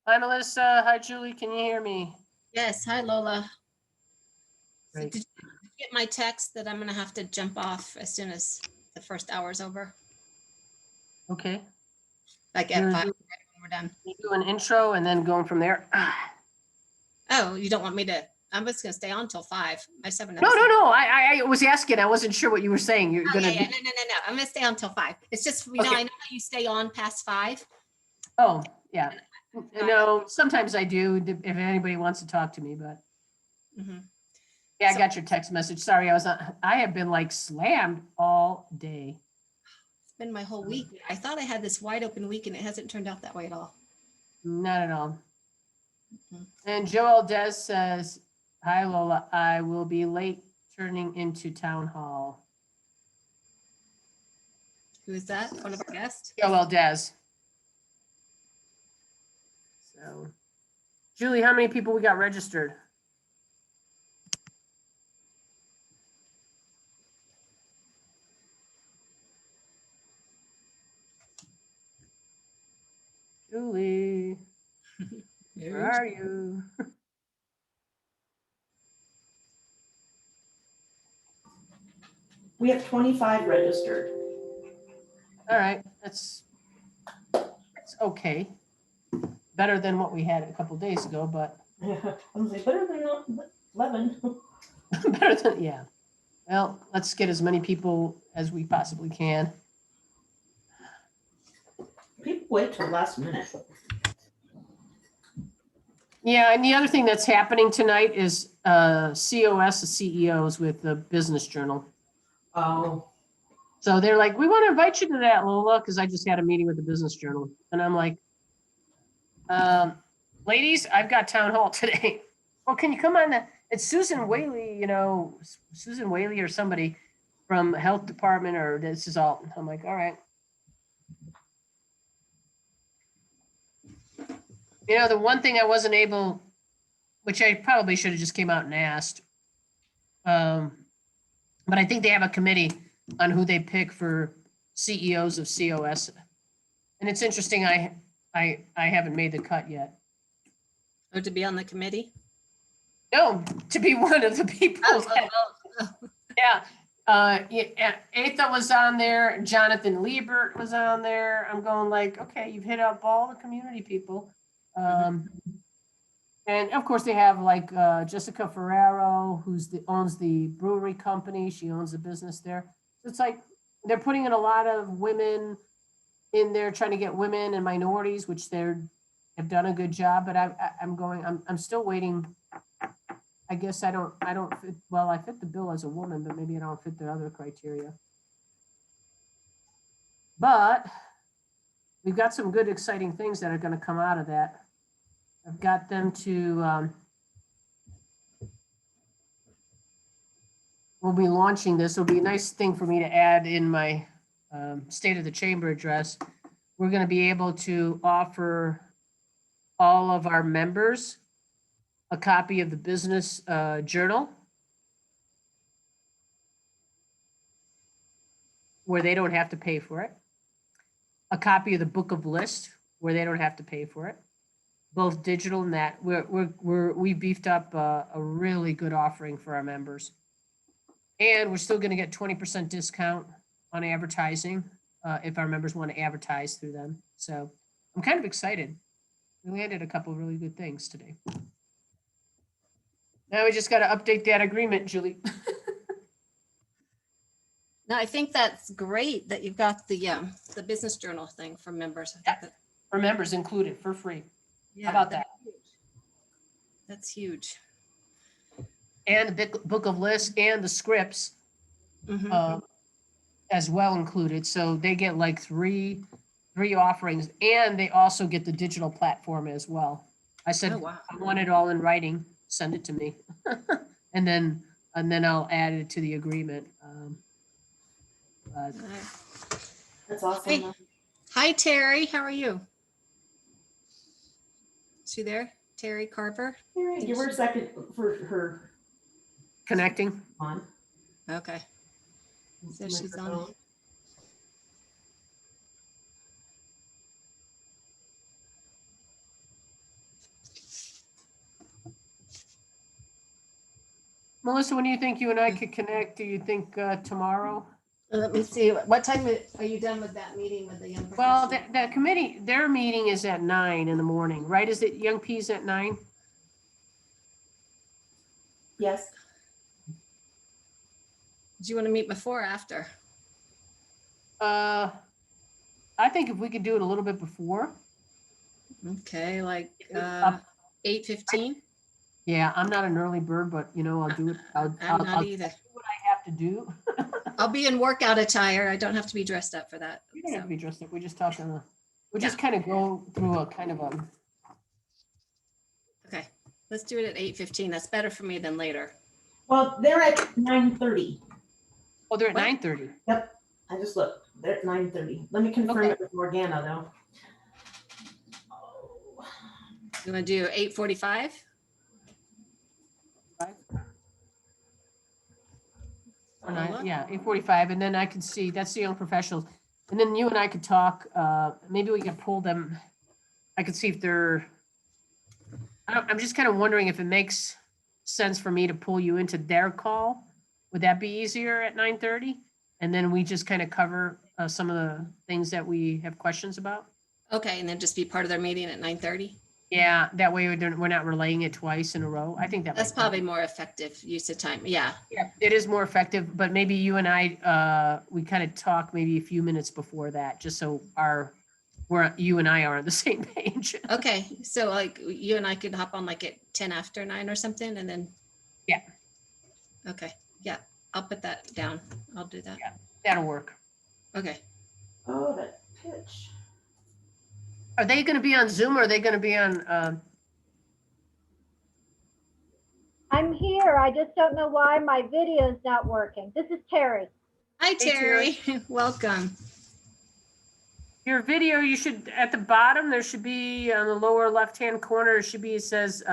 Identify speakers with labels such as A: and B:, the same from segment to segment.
A: Hi, Melissa. Hi, Julie. Can you hear me?
B: Yes, hi Lola. So
A: Great.
B: did you get my text that I'm gonna have to jump off as soon as the first hour's over?
A: Okay.
B: Like
A: You're
B: at
A: gonna
B: 5
A: do,
B: when we're done.
A: you do an intro and then going from there.
B: Oh, you don't want me to? I'm just gonna stay on till 5. I just have
A: No,
B: another.
A: no, no. I was asking. I wasn't sure what you were saying. You're
B: Oh,
A: gonna.
B: yeah. No. I'm gonna stay on till 5. It's just
A: Okay.
B: I know how you stay on past 5.
A: Oh, yeah. No, sometimes I do if anybody wants to talk to me, but
B: Mhm.
A: yeah, I
B: So-
A: got your text message. Sorry, I have been like slammed all day.
B: It's been my whole week. I thought I had this wide open week, and it hasn't turned out that way at all.
A: Not at all.
B: Mhm.
A: And Joel Des says, "Hi Lola, I will be late turning into town hall."
B: Who is that? One of our guests?
A: Joel Des. So, Julie, how many people we got registered? Julie, where are you?
C: We have 25 registered.
A: All right, that's okay. Better than what we had a couple days ago, but
C: I was like, better than 11.
A: better than, yeah. Well, let's get as many people as we possibly can.
C: People wait till last minute.
A: Yeah, and the other thing that's happening tonight is COS, the CEOs with the Business Journal.
C: Oh,
A: So they're like, we want to invite you to that, Lola, because I just had a meeting with the Business Journal. And I'm like, ladies, I've got town hall today. Well, can you come on? It's Susan Whaley, Susan Whaley or somebody from health department, or this is all. I'm like, all right. The one thing I wasn't able, which I probably should have just came out and asked, but I think they have a committee on who they pick for CEOs of COS. And it's interesting, I haven't made the cut yet.
B: Or to be on the committee?
A: No, to be one of the people. Yeah. Atha was on there. Jonathan Liebert was on there. I'm going like, okay, you've hit up all the community people. And of course they have like Jessica Ferrero, owns the brewery company. She owns a business there. So it's like they're putting in a lot of women in there, trying to get women and minorities, which have done a good job. But I'm still waiting. I guess I don't fit. Well, I fit the bill as a woman, but maybe I don't fit the other criteria. But we've got some good, exciting things that are going to come out of that. I've got them to, we'll be launching this. It'll be a nice thing for me to add in my State of the Chamber address. We're going to be able to offer all of our members a copy of the Business Journal, where they don't have to pay for it. A copy of the Book of List, where they don't have to pay for it. Both digital and that. We beefed up a really good offering for our members. And we're still going to get 20% discount on advertising if our members want to advertise through them. So I'm kind of excited. We landed a couple of really good things today. Now we just got to update that agreement, Julie.
B: No, I think that's great that you've got the business journal thing for members. I think that,
A: For members included for free.
B: yeah,
A: How about that?
B: That's huge.
A: And the Book of Lists and the scripts as well included. So they get like three offerings, and they also get the digital platform as well. I said,
B: Oh, wow.
A: I want it all in writing. Send it to me, and then I'll add it to the agreement.
C: that's awesome.
B: Hey. Hi, Terry. How are you? Is she there? Terry Carver?
C: Give her a second for her
A: Connecting.
C: on.
B: Okay. So she's on.
A: Melissa, when do you think you and I could connect? Do you think tomorrow?
B: Let me see, what time are you done with that meeting with the young
A: Well,
B: professional?
A: the committee, their meeting is at 9 in the morning, right? Is it Young Peas at 9?
C: Yes.
B: Do you want to meet before or after?
A: I think if we could do it a little bit before.
B: Okay, like
A: Up.
B: 8:15?
A: Yeah, I'm not an early bird, but you know, I'll do it.
B: I'm
A: I'll
B: not
A: do
B: either.
A: what I have to do.
B: I'll be in workout attire. I don't have to be dressed up for that.
A: You don't have
B: so.
A: to be dressed up. We just talk on the, we
B: Yeah.
A: just kind of go through a kind of a,
B: Okay, let's do it at 8:15. That's better for me than later.
C: Well, they're at 9:30.
A: oh, they're at
B: What?
A: 9:30.
C: Yep. I just looked. They're at 9:30. Let me confirm
A: Okay.
C: it with Morgana though. Oh.
B: You want to do 8:45?
A: Or 9, yeah, 8:45, and then I can see, that's the young professionals. And then you and I could talk, maybe we can pull them. I could see if they're, I'm just kind of wondering if it makes sense for me to pull you into their call. Would that be easier at 9:30? And then we just kind of cover some of the things that we have questions about?
B: Okay, and then just be part of their meeting at 9:30?
A: Yeah, that way we're not relaying it twice in a row. I think that
B: That's
A: might be-
B: probably more effective use of time. Yeah,
A: Yeah, it is more effective, but maybe you and I, we kind of talk maybe a few minutes before that, just so you and I are on the same page.
B: okay. So like you and I could hop on like at 10 after 9 or something and then.
A: Yeah.
B: Okay, yeah, I'll put that down. I'll do that.
A: Yeah. That'll work.
B: Okay.
C: Oh, that pitch.
A: Are they going to be on Zoom or are they going to be on,
D: I'm here. I just don't know why my video is not working. This is Terry.
B: Hi,
A: Hey, Terry.
B: Terry. Welcome.
A: your video? You should, at the bottom, there should be on the lower left-hand corner, it should be, it says,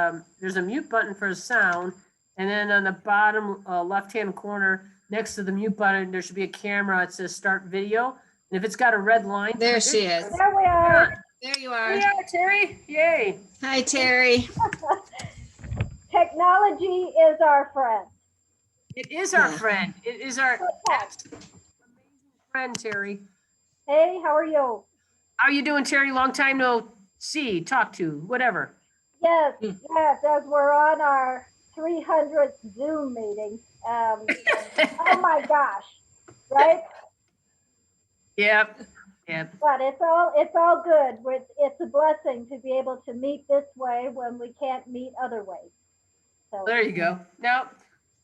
A: there's a mute button for sound. And then on the bottom left-hand corner, next to the mute button, there should be a camera. It says start video. And if it's got a red line.
B: There she is.
D: There we are.
B: There you
A: There
B: are.
A: you are, Terry. Yay.
B: Hi, Terry.
D: Technology is our friend.
A: It is our
B: Yeah.
A: friend. It is our
D: Okay.
A: amazing friend, Terry.
D: Hey, how are you?
A: How you doing, Terry? Long time no see, talk to, whatever.
D: Yes,
B: Hmm.
D: yes, as we're on our 300th Zoom meeting. Oh my gosh, right?
A: Yep. Yep.
D: But it's all good. It's a blessing to be able to meet this way when we can't meet other ways. So
A: There you go. Now,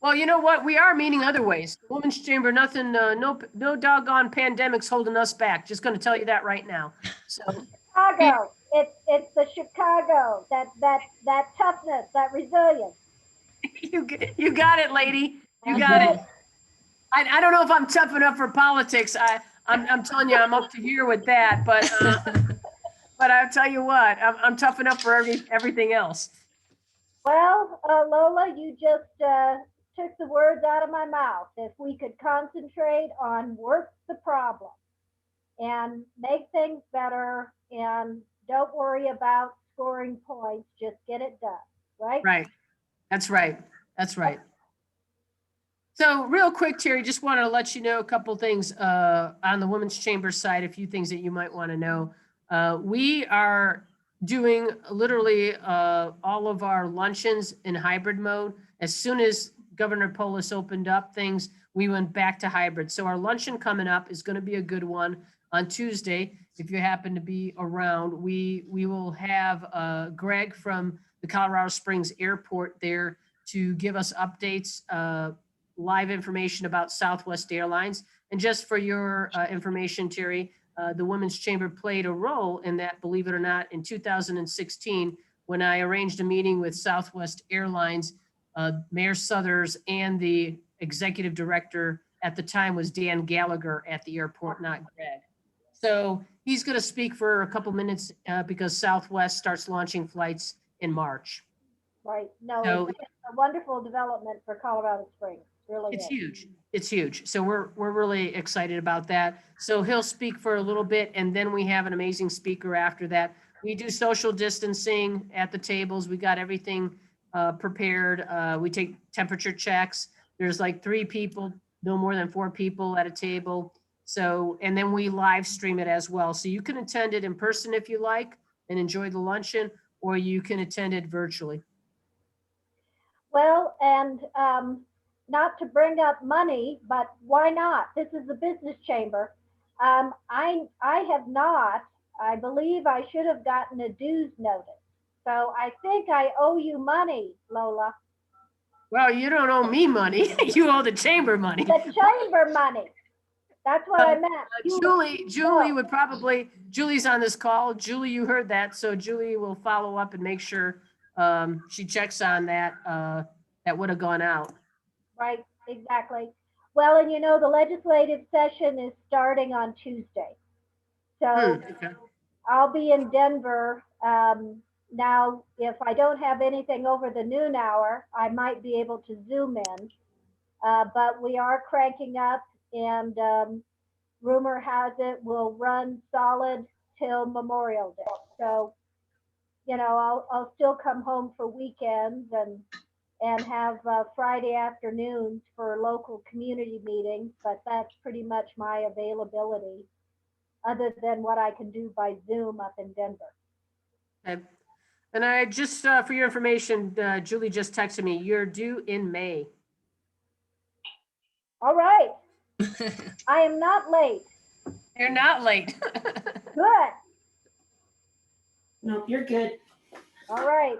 A: well, you know what? We are meeting other ways. Women's Chamber, nothing, no doggone pandemic's holding us back. Just going to tell you that right now. So,
D: Chicago, it's the Chicago, that toughness, that resilience.
A: you got it, lady. You got it. I don't know if I'm tough enough for politics. I'm telling you, I'm up to here with that. But I'll tell you what, I'm tough enough for everything else.
D: Well, Lola, you just took the words out of my mouth. If we could concentrate on work the problem and make things better and don't worry about scoring points, just get it done, right?
A: Right. That's right. That's right. So real quick, Terry, just wanted to let you know a couple things on the Women's Chamber side, a few things that you might want to know. We are doing literally all of our luncheons in hybrid mode. As soon as Governor Polis opened up things, we went back to hybrid. So our luncheon coming up is going to be a good one on Tuesday. If you happen to be around, we will have Greg from the Colorado Springs Airport there to give us updates, live information about Southwest Airlines. And just for your information, Terry, the Women's Chamber played a role in that, believe it or not, in 2016, when I arranged a meeting with Southwest Airlines, Mayor Suthers, and the executive director at the time was Dan Gallagher at the airport, not Greg. So he's going to speak for a couple minutes because Southwest starts launching flights in March.
D: Right. No,
A: So-
D: it's a wonderful development for Colorado Springs. Really
A: It's
D: is.
A: huge. It's huge. So we're really excited about that. So he'll speak for a little bit and then we have an amazing speaker after that. We do social distancing at the tables. We got everything prepared. We take temperature checks. There's like 3 people, no more than 4 people at a table. So, and then we live stream it as well. So you can attend it in person if you like and enjoy the luncheon, or you can attend it virtually.
D: Well, and not to bring up money, but why not? This is the business chamber. I have not. I believe I should have gotten a dues notice. So I think I owe you money, Lola.
A: Well, you don't owe me money. You owe the chamber money.
D: The chamber money. That's what I meant.
A: Julie would probably, Julie's on this call. Julie, you heard that. So Julie will follow up and make sure she checks on that. That would have gone out.
D: Right, exactly. Well, and you know, the legislative session is starting on Tuesday. So
A: Okay.
D: I'll be in Denver. Now, if I don't have anything over the noon hour, I might be able to Zoom in. But we are cranking up, and rumor has it we'll run solid till Memorial Day. So, you know, I'll still come home for weekends and have Friday afternoons for local community meetings, but that's pretty much my availability, other than what I can do by Zoom up in Denver.
A: Okay. And I just, for your information, Julie just texted me, you're due in May.
D: All right. I am not late.
A: You're not late.
D: Good.
C: No, you're good.
D: All right.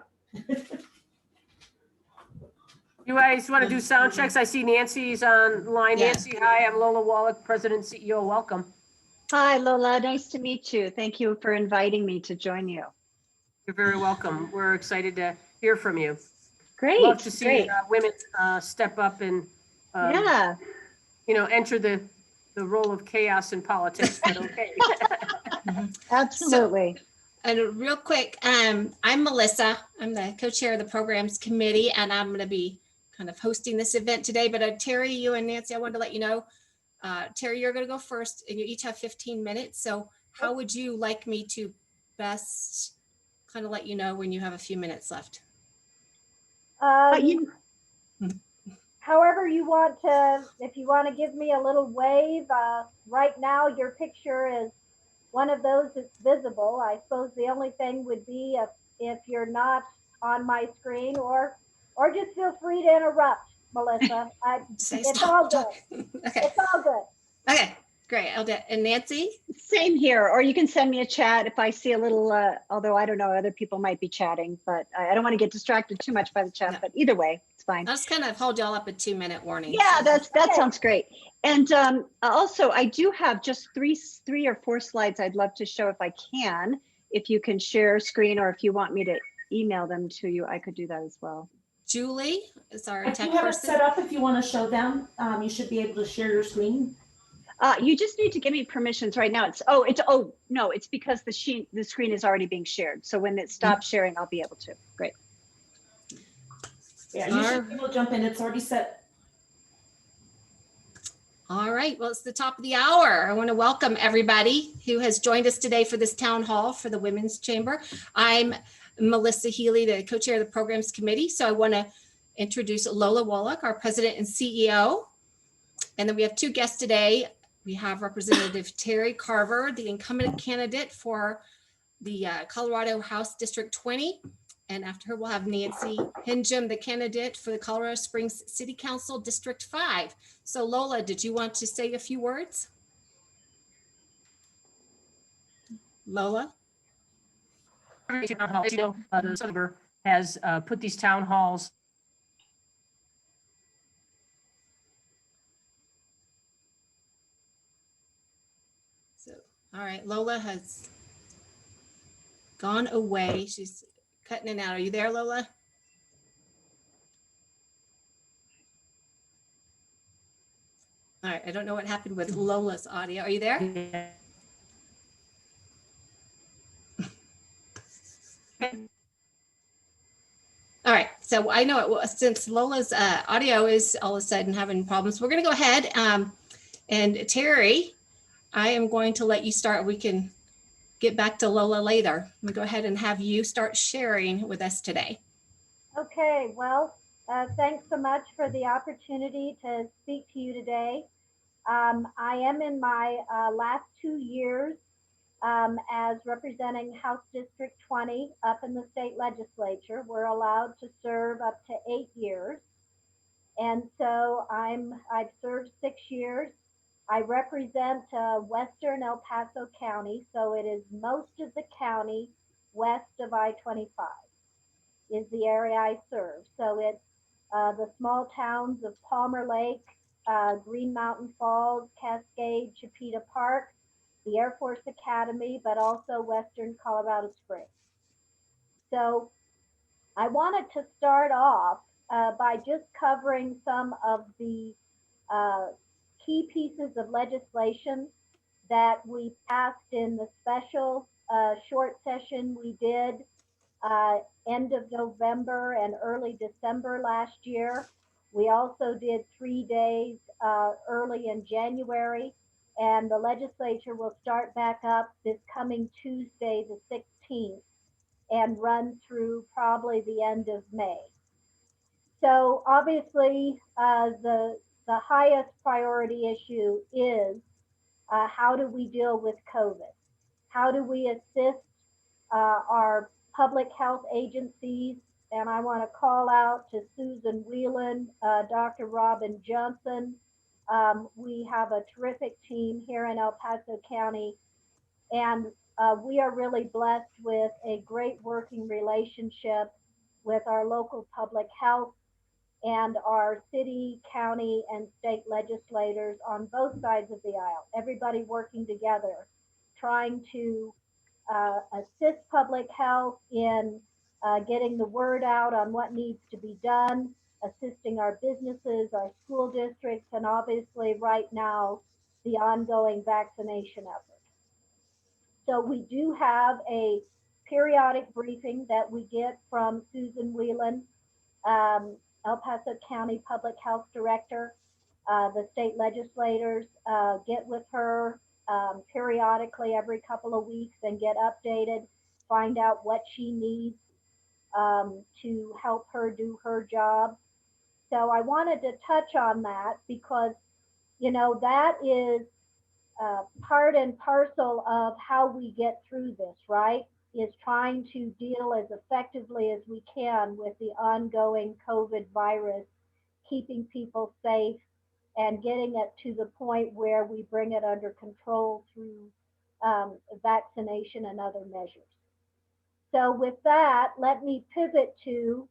A: You guys want to do sound checks? I see Nancy's online.
B: Yeah.
A: Nancy, hi, I'm Lola Wallach, President, CEO. Welcome.
E: Hi, Lola. Nice to meet you. Thank you for inviting me to join you.
A: You're very welcome. We're excited to hear from you.
E: Great.
A: Love to see
E: great.
A: women step up and,
E: Yeah.
A: you know, enter the role of chaos in politics, but okay.
E: Absolutely.
B: And real quick, I'm Melissa. I'm the co-chair of the programs committee, and I'm going to be kind of hosting this event today. But Terry, you and Nancy, I wanted to let you know, Terry, you're going to go first, and you each have 15 minutes. So how would you like me to best kind of let you know when you have a few minutes left?
D: However you want to, if you want to give me a little wave, right now your picture is one of those that's visible. I suppose the only thing would be if you're not on my screen, or just feel free to interrupt, Melissa.
B: Say
D: It's
B: stop
D: all good.
B: talking. Okay.
D: It's all good.
B: Okay. Great. I'll do it. And Nancy?
E: Same here. Or you can send me a chat if I see a little, although I don't know, other people might be chatting, but I don't want to get distracted too much by the chat,
B: No.
E: but either way, it's fine.
B: I'll just kind of hold y'all up a 2-minute warning.
E: Yeah, that
D: Okay.
E: sounds great. And also, I do have just three or four slides I'd love to show if I can. If you can share screen, or if you want me to email them to you, I could do that as well.
B: Julie is our
C: If
B: tech
C: you have it
B: person.
C: set up, if you want to show them, you should be able to share your screen.
E: You just need to give me permissions right now. It's because the screen is already being shared. So when it stops sharing, I'll be able to. Great.
C: Yeah, you should be able to jump in. It's already set.
B: All right. Well, it's the top of the hour. I want to welcome everybody who has joined us today for this town hall for the Women's Chamber. I'm Melissa Healy, the co-chair of the programs committee. So I want to introduce Lola Wallach, our president and CEO. And then we have 2 guests today. We have Representative Terry Carver, the incumbent candidate for the Colorado House District 20. And after her, we'll have Nancy Hingham, the candidate for the Colorado Springs City Council District 5. So Lola, did you want to say a few words? Lola?
A: Town hall, you know, the Silver has put these town halls.
B: So, all right, Lola has gone away. She's cutting in and out. Are you there, Lola? All right, I don't know what happened with Lola's audio. Are you there? All right, so I know it was, since Lola's audio is all of a sudden having problems, we're going to go ahead. And Terry, I am going to let you start. We can get back to Lola later. I'm going to go ahead and have you start sharing with us today.
D: Okay, well, thanks so much for the opportunity to speak to you today. I am in my last 2 years as representing House District 20 up in the state legislature. We're allowed to serve up to 8 years. And so I've served 6 years. I represent Western El Paso County, so it is most of the county west of I-25 is the area I serve. So it's the small towns of Palmer Lake, Green Mountain Falls, Cascade, Chipeta Park, the Air Force Academy, but also Western Colorado Springs. So I wanted to start off by just covering some of the uh, key pieces of legislation that we passed in the special short session we did uh, end of November and early December last year. We also did 3 days early in January, and the legislature will start back up this coming Tuesday, the 16th, and run through probably the end of May. So obviously, the highest priority issue is how do we deal with COVID? How do we assist our public health agencies? And I want to call out to Susan Whelan, Dr. Robin Johnson. We have a terrific team here in El Paso County, and we are really blessed with a great working relationship with our local public health and our city, county, and state legislators on both sides of the aisle. Everybody working together, trying to assist public health in getting the word out on what needs to be done, assisting our businesses, our school districts, and obviously right now, the ongoing vaccination effort. So we do have a periodic briefing that we get from Susan Whelan, El Paso County Public Health Director. The state legislators get with her periodically every couple of weeks and get updated, find out what she needs to help her do her job. So I wanted to touch on that because, that is part and parcel of how we get through this, right? Is trying to deal as effectively as we can with the ongoing COVID virus, keeping people safe and getting it to the point where we bring it under control through vaccination and other measures. So with that, let me pivot to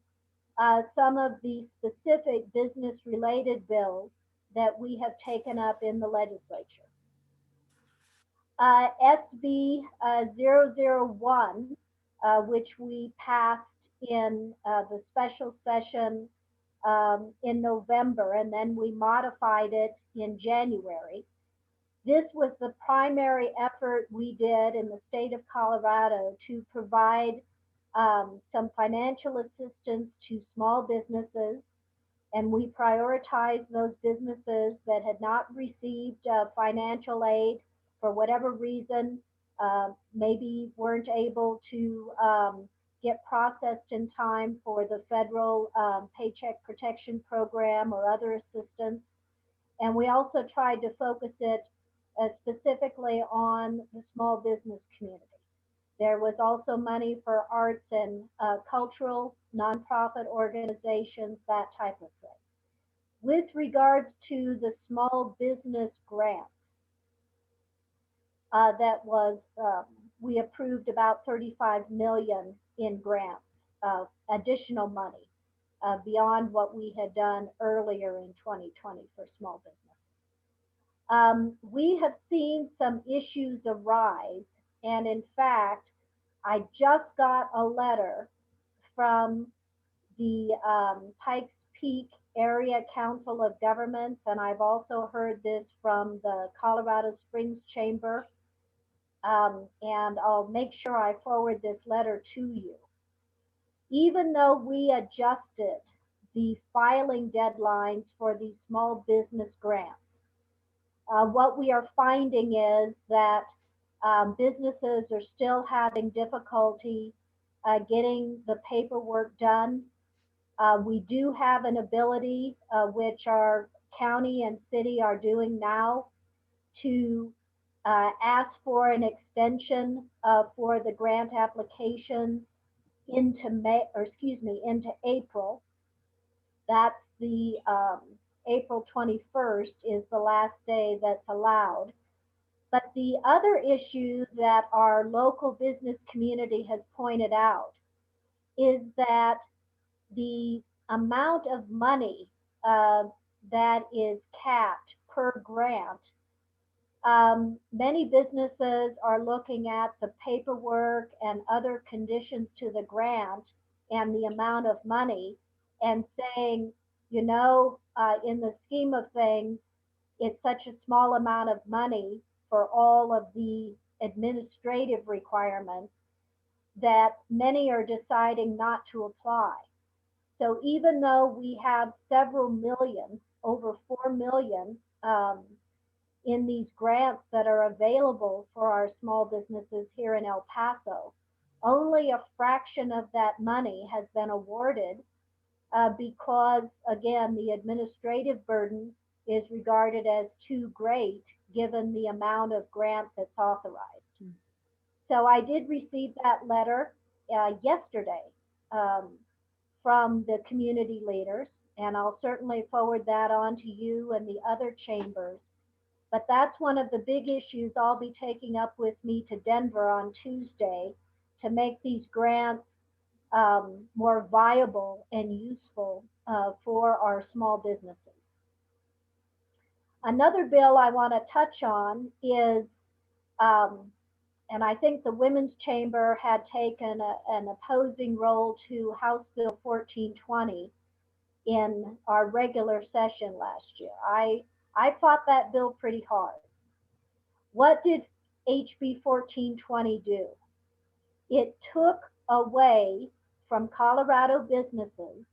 D: some of the specific business related bills that we have taken up in the legislature. SB 001, which we passed in the special session in November, and then we modified it in January. This was the primary effort we did in the state of Colorado to provide some financial assistance to small businesses, and we prioritized those businesses that had not received financial aid for whatever reason, maybe weren't able to get processed in time for the federal Paycheck Protection Program or other assistance. And we also tried to focus it specifically on the small business community. There was also money for arts and cultural, nonprofit organizations, that type of thing. With regards to the small business grant, that was, we approved about 35 million in grants, additional money beyond what we had done earlier in 2020 for small business. We have seen some issues arise, and in fact, I just got a letter from the Pikes Peak Area Council of Governments, and I've also heard this from the Colorado Springs Chamber, and I'll make sure I forward this letter to you. Even though we adjusted the filing deadlines for these small business grants, what we are finding is that businesses are still having difficulty getting the paperwork done. We do have an ability, which our county and city are doing now, to ask for an extension for the grant application into May, or excuse me, into April. That's the April 21st is the last day that's allowed. But the other issue that our local business community has pointed out is that the amount of money that is capped per grant, many businesses are looking at the paperwork and other conditions to the grant and the amount of money and saying, you know, in the scheme of things, it's such a small amount of money for all of the administrative requirements that many are deciding not to apply. So even though we have several million, over 4 million in these grants that are available for our small businesses here in El Paso, only a fraction of that money has been awarded because, again, the administrative burden is regarded as too great given the amount of grant that's authorized. So I did receive that letter yesterday from the community leaders, and I'll certainly forward that on to you and the other chambers. But that's one of the big issues I'll be taking up with me to Denver on Tuesday to make these grants more viable and useful for our small businesses. Another bill I want to touch on is, and I think the Women's Chamber had taken an opposing role to House Bill 1420 in our regular session last year. I fought that bill pretty hard. What did HB 1420 do? It took away from Colorado businesses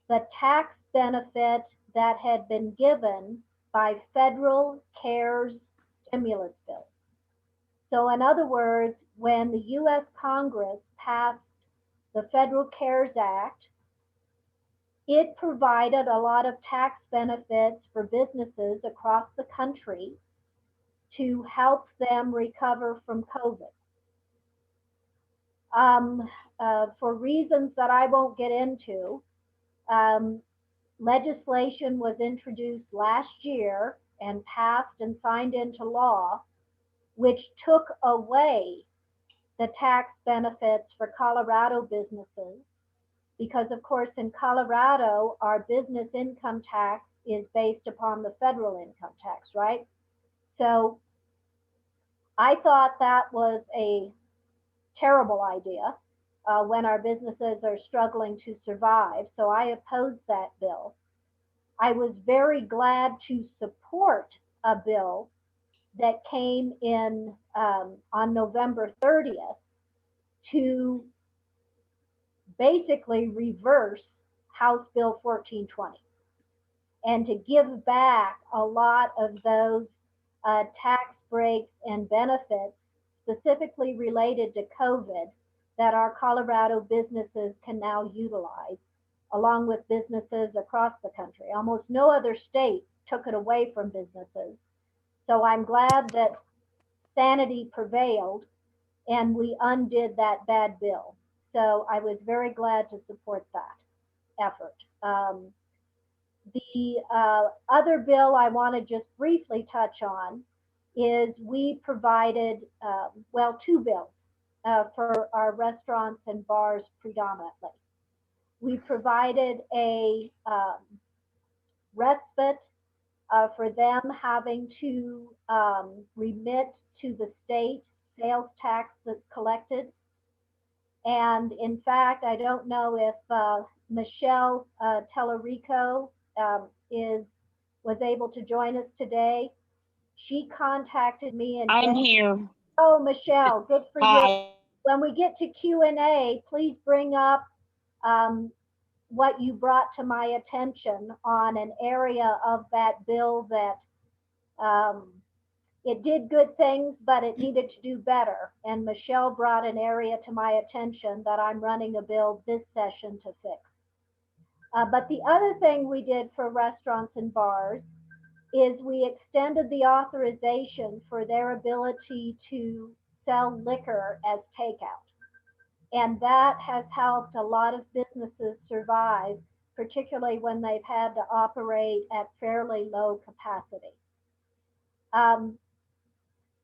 D: the tax benefit that had been given by federal CARES stimulus bills. So in other words, when the US Congress passed the Federal CARES Act, it provided a lot of tax benefits for businesses across the country to help them recover from COVID. For reasons that I won't get into, legislation was introduced last year and passed and signed into law, which took away the tax benefits for Colorado businesses, because of course in Colorado, our business income tax is based upon the federal income tax, right? So I thought that was a terrible idea when our businesses are struggling to survive. So I opposed that bill. I was very glad to support a bill that came in on November 30th to basically reverse House Bill 1420 and to give back a lot of those tax breaks and benefits specifically related to COVID that our Colorado businesses can now utilize, along with businesses across the country. Almost no other state took it away from businesses. So I'm glad that sanity prevailed and we undid that bad bill. So I was very glad to support that effort. The other bill I want to just briefly touch on is we provided, well, two bills for our restaurants and bars predominantly. We provided a respite for them having to remit to the state sales tax that's collected. And in fact, I don't know if Michelle Tellerico was able to join us today. She contacted me and
F: I'm here.
D: Oh, Michelle, good for you.
F: Hi.
D: When we get to Q&A, please bring up what you brought to my attention on an area of that bill that It did good things, but it needed to do better. And Michelle brought an area to my attention that I'm running a bill this session to fix. But the other thing we did for restaurants and bars is we extended the authorization for their ability to sell liquor as takeout. And that has helped a lot of businesses survive, particularly when they've had to operate at fairly low capacity.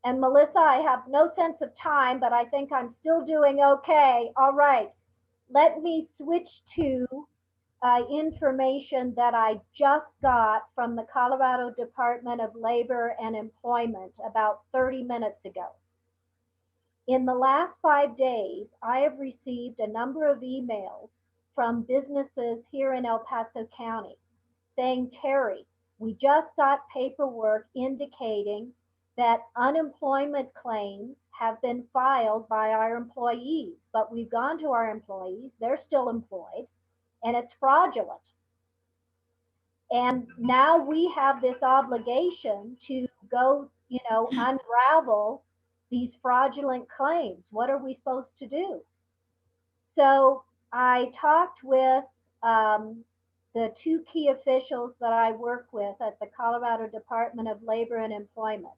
D: And Melissa, I have no sense of time, but I think I'm still doing okay. All right, let me switch to information that I just got from the Colorado Department of Labor and Employment about 30 minutes ago. In the last 5 days, I have received a number of emails from businesses here in El Paso County saying, Terry, we just got paperwork indicating that unemployment claims have been filed by our employees, but we've gone to our employees, they're still employed, and it's fraudulent. And now we have this obligation to go, unravel these fraudulent claims. What are we supposed to do? So I talked with the two key officials that I work with at the Colorado Department of Labor and Employment.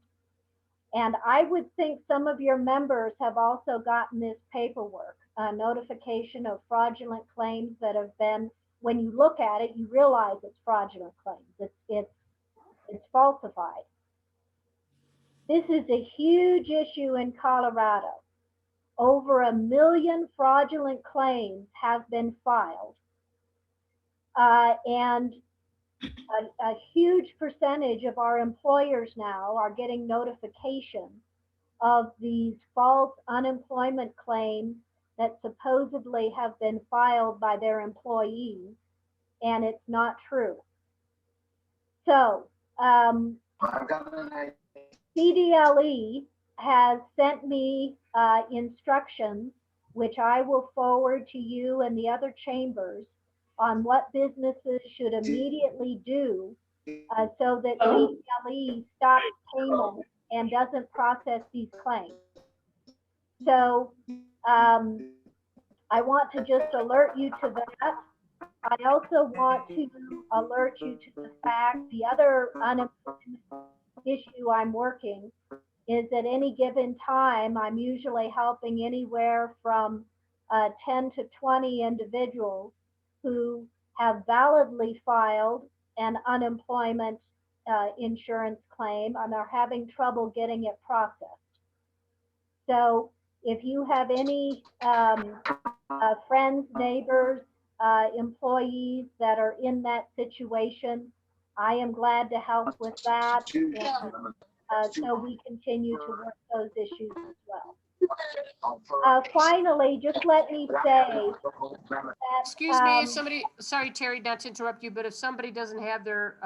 D: And I would think some of your members have also gotten this paperwork, a notification of fraudulent claims that have been, when you look at it, you realize it's fraudulent claims. It's falsified. This is a huge issue in Colorado. Over 1 million fraudulent claims have been filed. And a huge percentage of our employers now are getting notification of these false unemployment claims that supposedly have been filed by their employees, and it's not true. So CDLE has sent me instructions, which I will forward to you and the other chambers, on what businesses should immediately do so that CDLE stops payment and doesn't process these claims. So I want to just alert you to that. I also want to alert you to the fact the other unemployment issue I'm working is at any given time, I'm usually helping anywhere from 10 to 20 individuals who have validly filed an unemployment insurance claim and are having trouble getting it processed. So if you have any friends, neighbors, employees that are in that situation, I am glad to help with that. And, so we continue to work those issues as well. Finally, just let me say that,
A: Excuse me, if somebody, sorry, Terry, not to interrupt you, but if somebody doesn't have their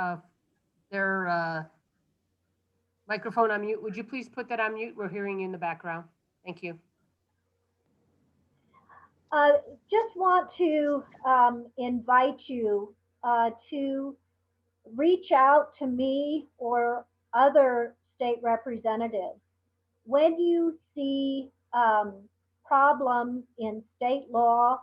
A: microphone on mute, would you please put that on mute? We're hearing you in the background. Thank you.
D: just want to invite you to reach out to me or other state representatives. When you see problems in state law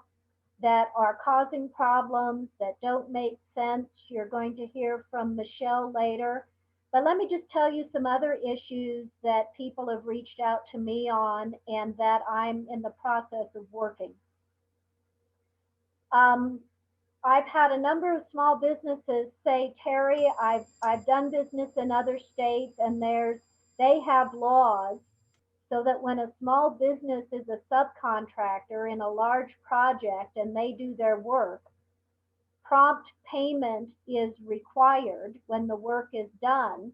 D: that are causing problems that don't make sense, you're going to hear from Michelle later. But let me just tell you some other issues that people have reached out to me on and that I'm in the process of working. I've had a number of small businesses say, Terry, I've done business in other states and they have laws so that when a small business is a subcontractor in a large project and they do their work, prompt payment is required when the work is done.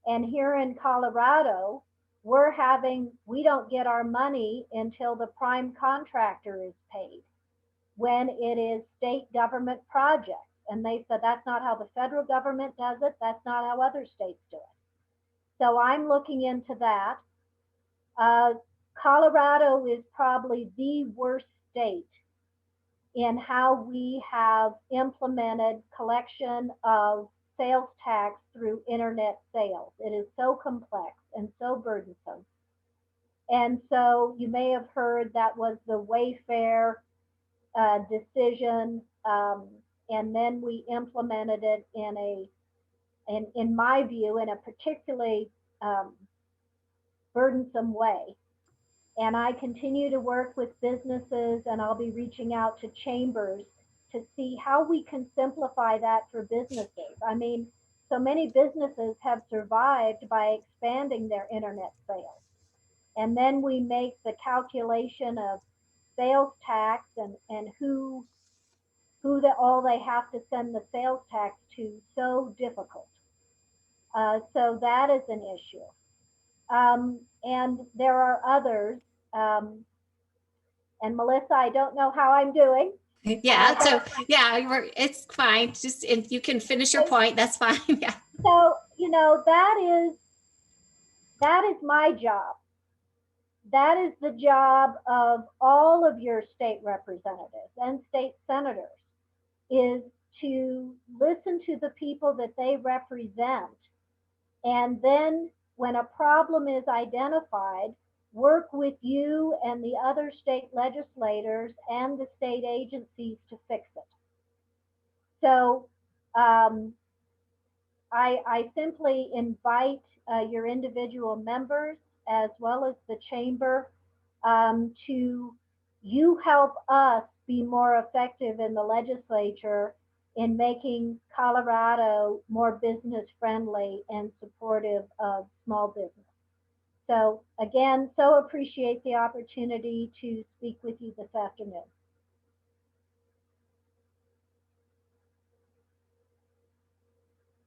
D: And here in Colorado, we don't get our money until the prime contractor is paid, when it is state government projects. And they said that's not how the federal government does it. That's not how other states do it. So I'm looking into that. Colorado is probably the worst state in how we have implemented collection of sales tax through internet sales. It is so complex and so burdensome. And so you may have heard that was the Wayfair decision, and then we implemented it in my view, in a particularly burdensome way. And I continue to work with businesses, and I'll be reaching out to chambers to see how we can simplify that for businesses. I mean, so many businesses have survived by expanding their internet sales. And then we make the calculation of sales tax and who all they have to send the sales tax to so difficult. So that is an issue. And there are others. And Melissa, I don't know how I'm doing.
B: Yeah, so yeah, it's fine. Just if you can finish your point, that's fine. Yeah.
D: So, you know, that is my job. That is the job of all of your state representatives and state senators, is to listen to the people that they represent. And then when a problem is identified, work with you and the other state legislators and the state agencies to fix it. So I simply invite your individual members as well as the chamber to you help us be more effective in the legislature in making Colorado more business friendly and supportive of small business. So again, so appreciate the opportunity to speak with you this afternoon.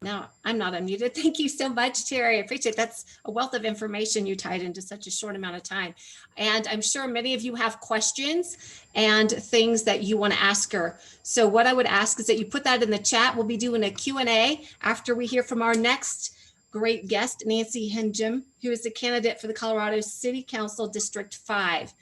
B: No, I'm not unmuted. Thank you so much, Terry. I appreciate it. That's a wealth of information you tied into such a short amount of time. And I'm sure many of you have questions and things that you want to ask her. So what I would ask is that you put that in the chat. We'll be doing a Q&A after we hear from our next great guest, Nancy Hinjum, who is the candidate for the Colorado City Council District 5.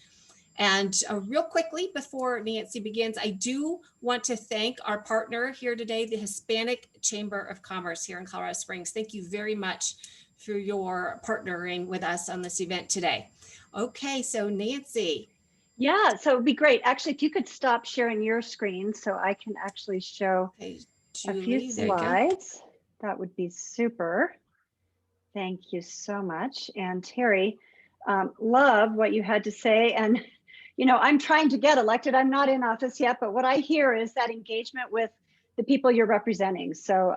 B: And real quickly, before Nancy begins, I do want to thank our partner here today, the Hispanic Chamber of Commerce here in Colorado Springs. Thank you very much for your partnering with us on this event today. Okay, so Nancy.
E: Yeah, so it'd be great. Actually, if you could stop sharing your screen so I can actually show
B: Julie,
E: a few slides, that would be super. Thank you so much. And Terry, love what you had to say. And you know, I'm trying to get elected. I'm not in office yet, but what I hear is that engagement with the people you're representing. So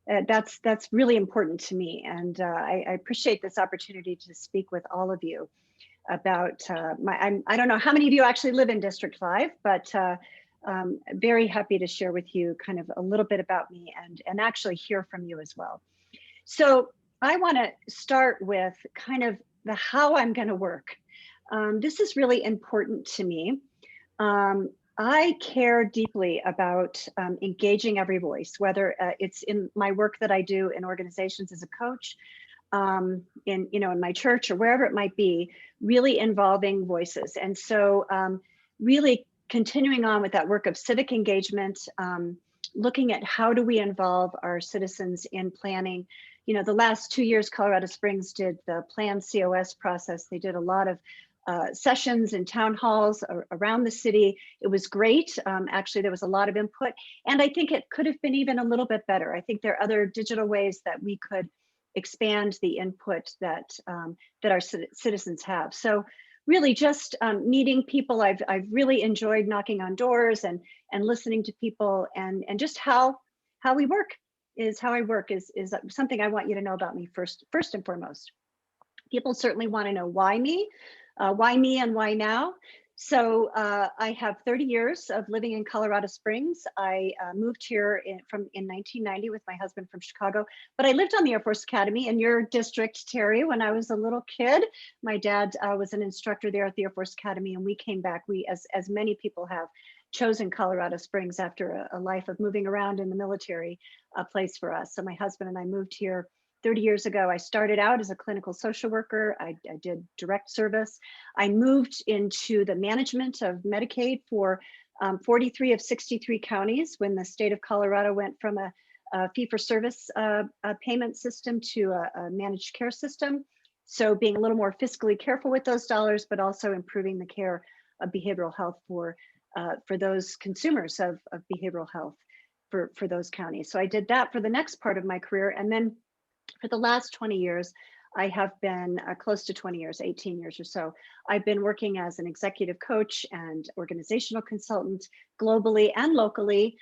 E: that's really important to me. And I appreciate this opportunity to speak with all of you about I don't know how many of you actually live in District 5, but very happy to share with you kind of a little bit about me and actually hear from you as well. So I want to start with kind of the how I'm going to work. This is really important to me. I care deeply about engaging every voice, whether it's in my work that I do in organizations as a coach, in my church or wherever it might be, really involving voices. And so really continuing on with that work of civic engagement, looking at how do we involve our citizens in planning. You know, the last 2 years, Colorado Springs did the Plan COS process. They did a lot of sessions and town halls around the city. It was great. Actually, there was a lot of input, and I think it could have been even a little bit better. I think there are other digital ways that we could expand the input that our citizens have. So really just meeting people. I've really enjoyed knocking on doors and listening to people, and just how we work is how I work is something I want you to know about me first and foremost. People certainly want to know why me and why now. So I have 30 years of living in Colorado Springs. I moved here in 1990 with my husband from Chicago, but I lived on the Air Force Academy in your district, Terry, when I was a little kid. My dad was an instructor there at the Air Force Academy, and we came back. We, as many people have, chosen Colorado Springs after a life of moving around in the military, a place for us. So my husband and I moved here 30 years ago. I started out as a clinical social worker. I did direct service. I moved into the management of Medicaid for 43 of 63 counties when the state of Colorado went from a fee-for-service payment system to a managed care system. So being a little more fiscally careful with those dollars, but also improving the care of behavioral health for those consumers of behavioral health for those counties. So I did that for the next part of my career. And then for the last 20 years, I have been close to 20 years, 18 years or so. I've been working as an executive coach and organizational consultant globally and locally.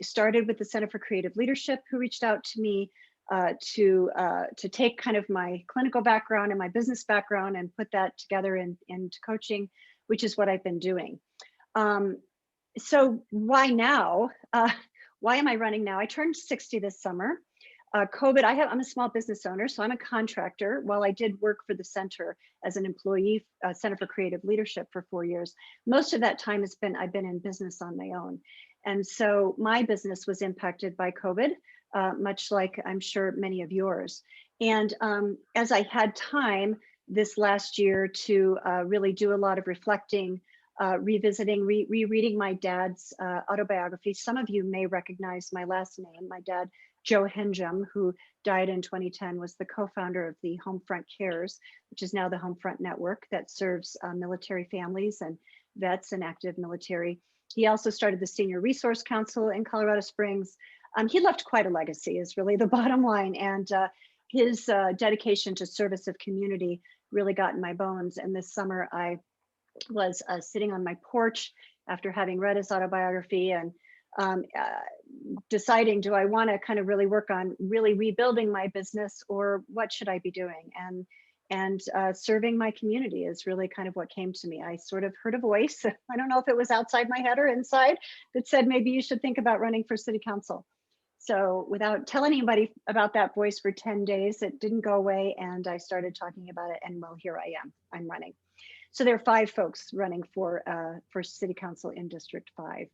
E: Started with the Center for Creative Leadership, who reached out to me to take kind of my clinical background and my business background and put that together into coaching, which is what I've been doing. So why now? Why am I running now? I turned 60 this summer. COVID, I'm a small business owner, so I'm a contractor. While I did work for the center as an employee, Center for Creative Leadership for 4 years, most of that time I've been in business on my own. And so my business was impacted by COVID, much like I'm sure many of yours. And as I had time this last year to really do a lot of reflecting, revisiting, rereading my dad's autobiography. Some of you may recognize my last name. My dad, Joe Henjum, who died in 2010, was the co-founder of the Homefront Cares, which is now the Homefront Network that serves military families and vets and active military. He also started the Senior Resource Council in Colorado Springs. He left quite a legacy, is really the bottom line. And his dedication to service of community really got in my bones. And this summer, I was sitting on my porch after having read his autobiography and deciding, do I want to kind of really work on really rebuilding my business, or what should I be doing? And serving my community is really kind of what came to me. I sort of heard a voice, I don't know if it was outside my head or inside, that said, maybe you should think about running for city council. So without telling anybody about that voice for 10 days, it didn't go away. And I started talking about it, and well, here I am, I'm running. So there are 5 folks running for city council in District 5.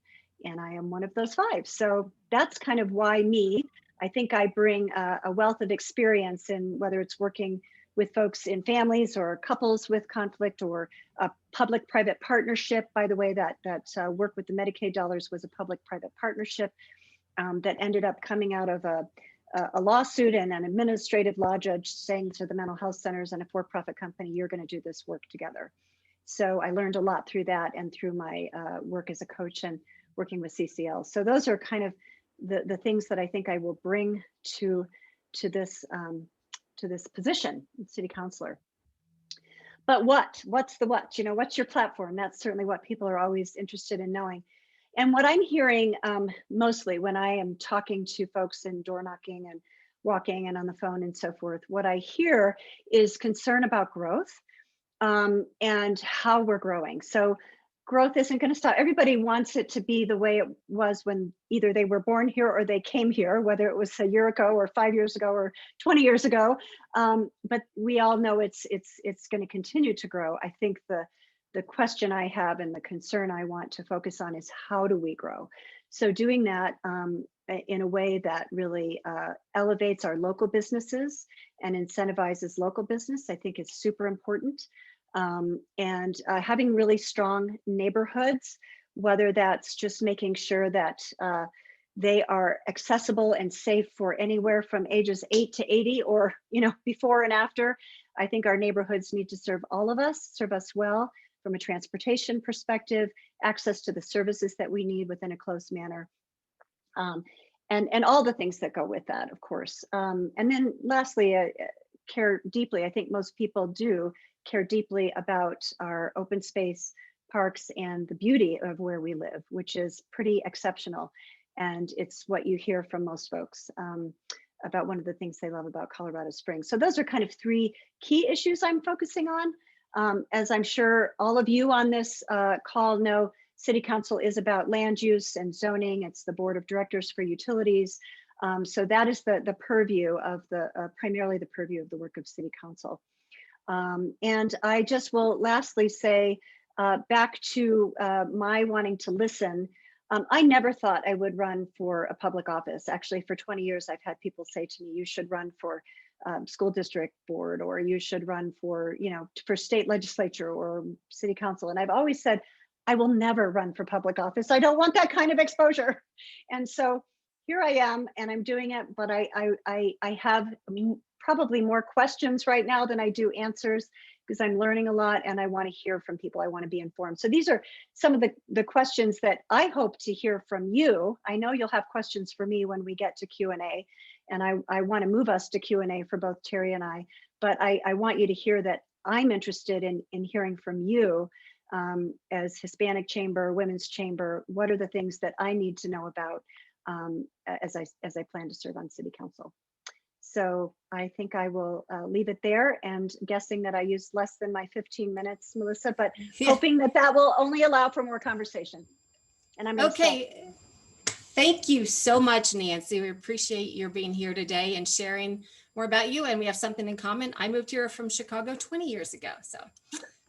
E: And I am one of those 5. So that's kind of why me. I think I bring a wealth of experience in whether it's working with folks in families or couples with conflict, or a public-private partnership. By the way, that work with the Medicaid dollars was a public-private partnership that ended up coming out of a lawsuit and an administrative law judge saying to the mental health centers and a for-profit company, you're going to do this work together. So I learned a lot through that and through my work as a coach and working with CCL. So those are kind of the things that I think I will bring to this position, city councilor. But what's the what? You know, what's your platform? That's certainly what people are always interested in knowing. And what I'm hearing mostly when I am talking to folks and door knocking and walking and on the phone and so forth, what I hear is concern about growth and how we're growing. So growth isn't going to stop. Everybody wants it to be the way it was when either they were born here or they came here, whether it was a year ago or 5 years ago or 20 years ago. But we all know it's going to continue to grow. I think the question I have and the concern I want to focus on is, how do we grow? So doing that in a way that really elevates our local businesses and incentivizes local business, I think is super important. And having really strong neighborhoods, whether that's just making sure that they are accessible and safe for anywhere from ages 8 to 80, or, you know, before and after. I think our neighborhoods need to serve all of us, serve us well from a transportation perspective, access to the services that we need within a close manner, and all the things that go with that, of course. And then lastly, care deeply. I think most people do care deeply about our open space, parks, and the beauty of where we live, which is pretty exceptional. And it's what you hear from most folks about one of the things they love about Colorado Springs. So those are kind of 3 key issues I'm focusing on. As I'm sure all of you on this call know, City Council is about land use and zoning. It's the Board of Directors for Utilities. So that is the purview of primarily the purview of the work of City Council. And I just will lastly say, back to my wanting to listen, I never thought I would run for a public office. Actually, for 20 years, I've had people say to me, you should run for school district board, or you should run for, you know, for state legislature or city council. And I've always said, I will never run for public office. I don't want that kind of exposure. And so here I am and I'm doing it, but I have probably more questions right now than I do answers because I'm learning a lot and I want to hear from people. I want to be informed. So these are some of the questions that I hope to hear from you. I know you'll have questions for me when we get to Q&A, and I want to move us to Q&A for both Terry and I, but I want you to hear that I'm interested in hearing from you as Hispanic Chamber, Women's Chamber. What are the things that I need to know about as I plan to serve on City Council? So I think I will leave it there, and guessing that I used less than my 15 minutes, Melissa, but hoping that that will only allow for more conversation. And I'm
B: okay. Thank you so much, Nancy. We appreciate your being here today and sharing more about you. And we have something in common. I moved here from Chicago 20 years ago. So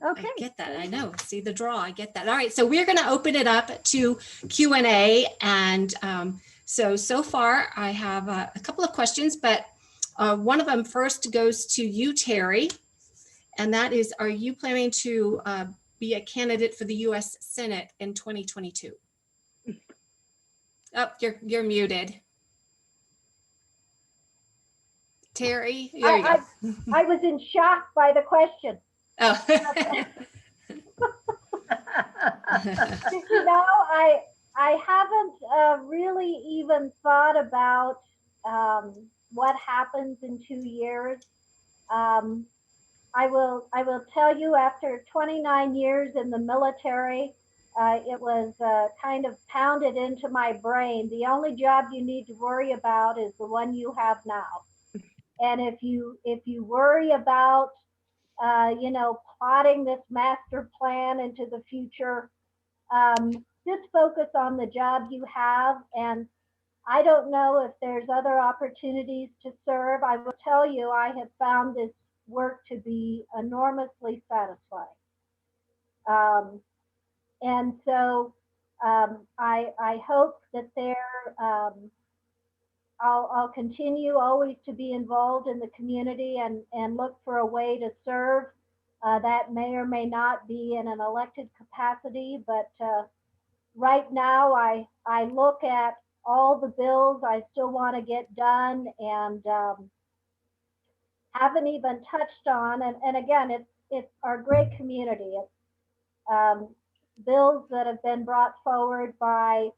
E: okay.
B: I get that. I know. See the draw. I get that. All right. So we're going to open it up to Q&A. And so far I have a couple of questions, but one of them first goes to you, Terry. And that is, are you planning to be a candidate for the U.S. Senate in 2022? Oh, you're muted. Terry, there you go.
D: I was in shock by the question.
B: Oh.
D: You know, I haven't really even thought about what happens in 2 years. I will tell you, after 29 years in the military, it was kind of pounded into my brain. The only job you need to worry about is the one you have now. And if you worry about you know, plotting this master plan into the future, just focus on the job you have. And I don't know if there's other opportunities to serve. I will tell you, I have found this work to be enormously satisfying. And so I hope that I'll continue always to be involved in the community and look for a way to serve. That may or may not be in an elected capacity, but right now I look at all the bills I still want to get done, and haven't even touched on, and again, it's our great community. It's bills that have been brought forward by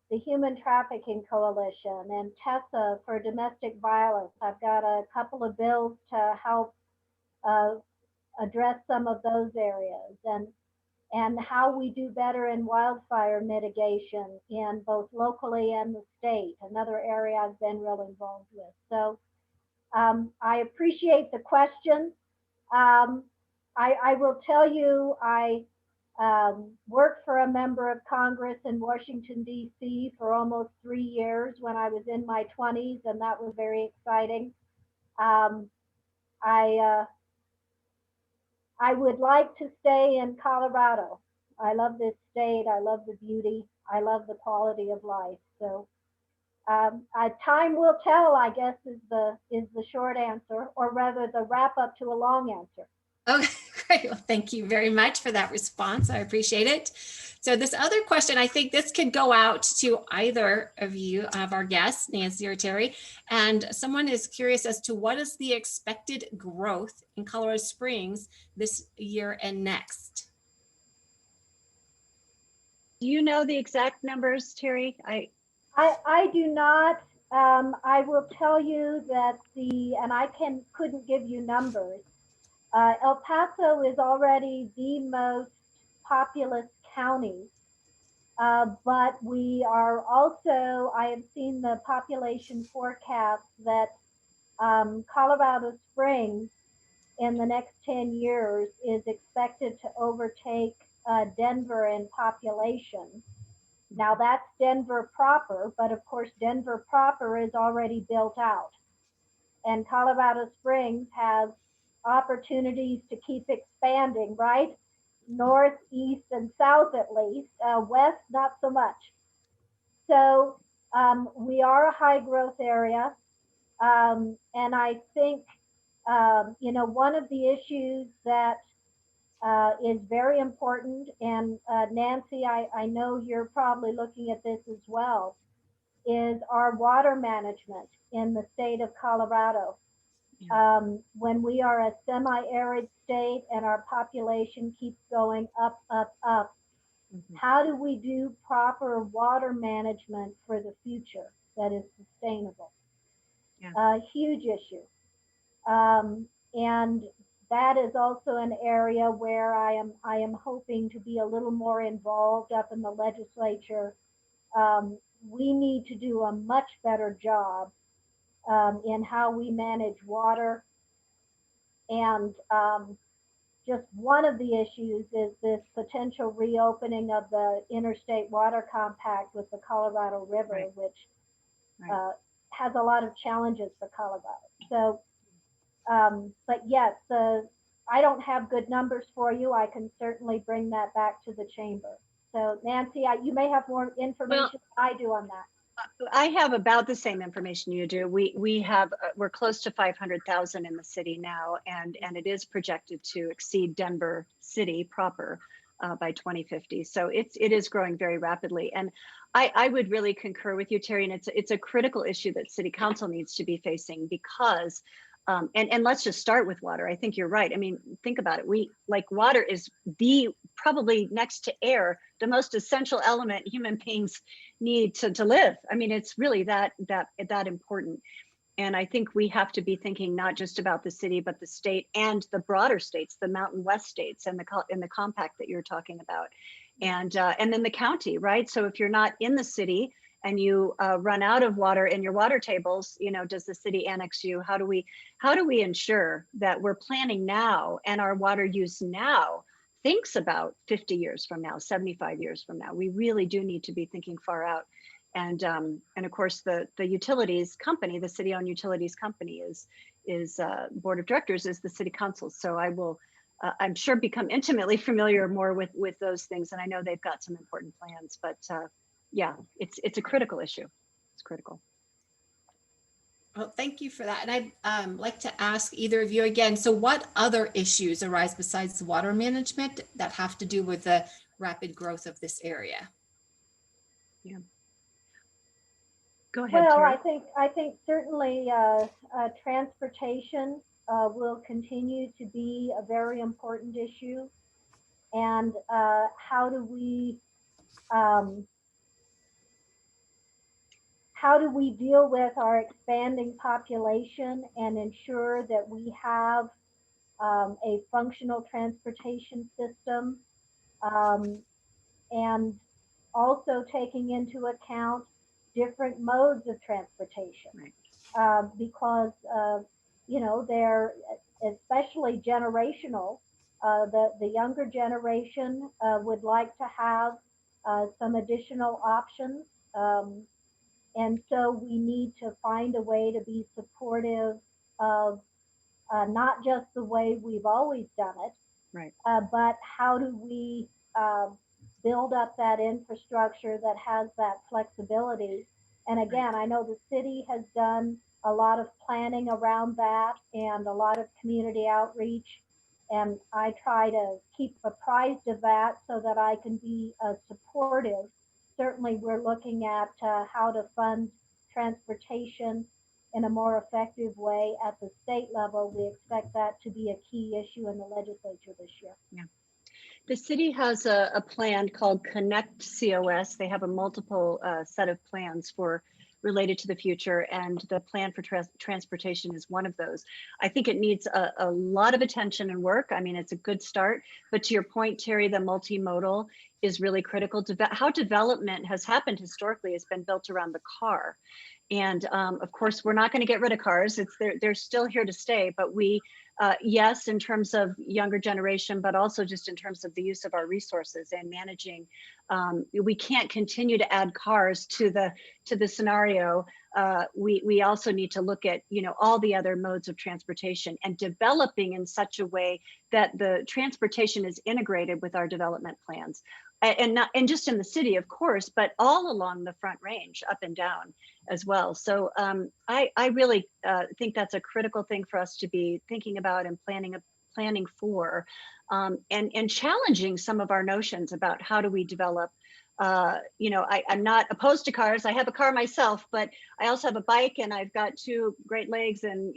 D: the Human Trafficking Coalition and TESSA for domestic violence. I've got a couple of bills to help address some of those areas, and how we do better in wildfire mitigation in both locally and the state, another area I've been real involved with. So I appreciate the question. I will tell you, I worked for a member of Congress in Washington, D.C. for almost 3 years when I was in my 20s, and that was very exciting. I would like to stay in Colorado. I love this state. I love the beauty. I love the quality of life. So time will tell, I guess, is the short answer, or rather the wrap up to a long answer.
B: Okay, great. Well, thank you very much for that response. I appreciate it. So this other question, I think this could go out to either of you, of our guests, Nancy or Terry, and someone is curious as to what is the expected growth in Colorado Springs this year and next?
E: Do you know the exact numbers, Terry?
D: I do not. I will tell you that and I couldn't give you numbers. El Paso is already the most populous county, but we are also, I have seen the population forecast that Colorado Springs in the next 10 years is expected to overtake Denver in population. Now that's Denver proper, but of course Denver proper is already built out. And Colorado Springs has opportunities to keep expanding, right? North, east, and south at least. West, not so much. So we are a high growth area. And I think, you know, one of the issues that is very important, and Nancy, I know you're probably looking at this as well. is our water management in the state of Colorado. When we are a semi-arid state and our population keeps going up, up, up, how do we do proper water management for the future that is sustainable?
E: Yeah.
D: A huge issue. And that is also an area where I am hoping to be a little more involved up in the legislature. We need to do a much better job in how we manage water. And just one of the issues is this potential reopening of the interstate water compact with the Colorado River,
E: Right.
D: which
E: Right.
D: has a lot of challenges for Colorado. So, but yes, I don't have good numbers for you. I can certainly bring that back to the chamber. So Nancy, you may have more information than I do on that.
E: I have about the same information you do. We're close to 500,000 in the city now, and it is projected to exceed Denver City proper by 2050. So it is growing very rapidly, and I would really concur with you, Terry. And it's a critical issue that City Council needs to be facing because. And let's just start with water. I think you're right. I mean, think about it. Water is probably next to air, the most essential element human beings need to live. I mean, it's really that important. And I think we have to be thinking not just about the city, but the state and the broader states, the Mountain West states, and the compact that you're talking about, and then the county, right? So if you're not in the city and you run out of water in your water tables, does the city annex you? How do we ensure that we're planning now and our water use now thinks about 50 years from now, 75 years from now? We really do need to be thinking far out. And of course, the utilities company, the city-owned utilities company is board of directors is the city council. So I will, I'm sure, become intimately familiar more with those things. And I know they've got some important plans, but yeah, it's a critical issue. It's critical.
B: Well, thank you for that. And I'd like to ask either of you again, so what other issues arise besides water management that have to do with the rapid growth of this area?
E: Yeah. Go ahead,
D: Well,
E: Terry.
D: I think certainly transportation will continue to be a very important issue. And how do we deal with our expanding population and ensure that we have a functional transportation system, and also taking into account different modes of transportation,
E: Right.
D: because they're especially generational. The younger generation would like to have some additional options. And so we need to find a way to be supportive of not just the way we've always done it,
E: Right.
D: But how do we build up that infrastructure that has that flexibility? And again, I know the city has done a lot of planning around that and a lot of community outreach. And I try to keep apprised of that so that I can be supportive. Certainly, we're looking at how to fund transportation in a more effective way at the state level. We expect that to be a key issue in the legislature this year.
E: Yeah. The city has a plan called Connect COS. They have a multiple set of plans related to the future, and the plan for transportation is one of those. I think it needs a lot of attention and work. I mean, it's a good start, but to your point, Terry, the multimodal is really critical. How development has happened historically has been built around the car. And of course, we're not going to get rid of cars. They're still here to stay, but yes, in terms of younger generation, but also just in terms of the use of our resources and managing, we can't continue to add cars to the scenario. We also need to look at all the other modes of transportation and developing in such a way that the transportation is integrated with our development plans. And just in the city, of course, but all along the Front Range, up and down as well. So I really think that's a critical thing for us to be thinking about and planning for, and challenging some of our notions about how do we develop. I'm not opposed to cars. I have a car myself, but I also have a bike, and I've got two great legs, and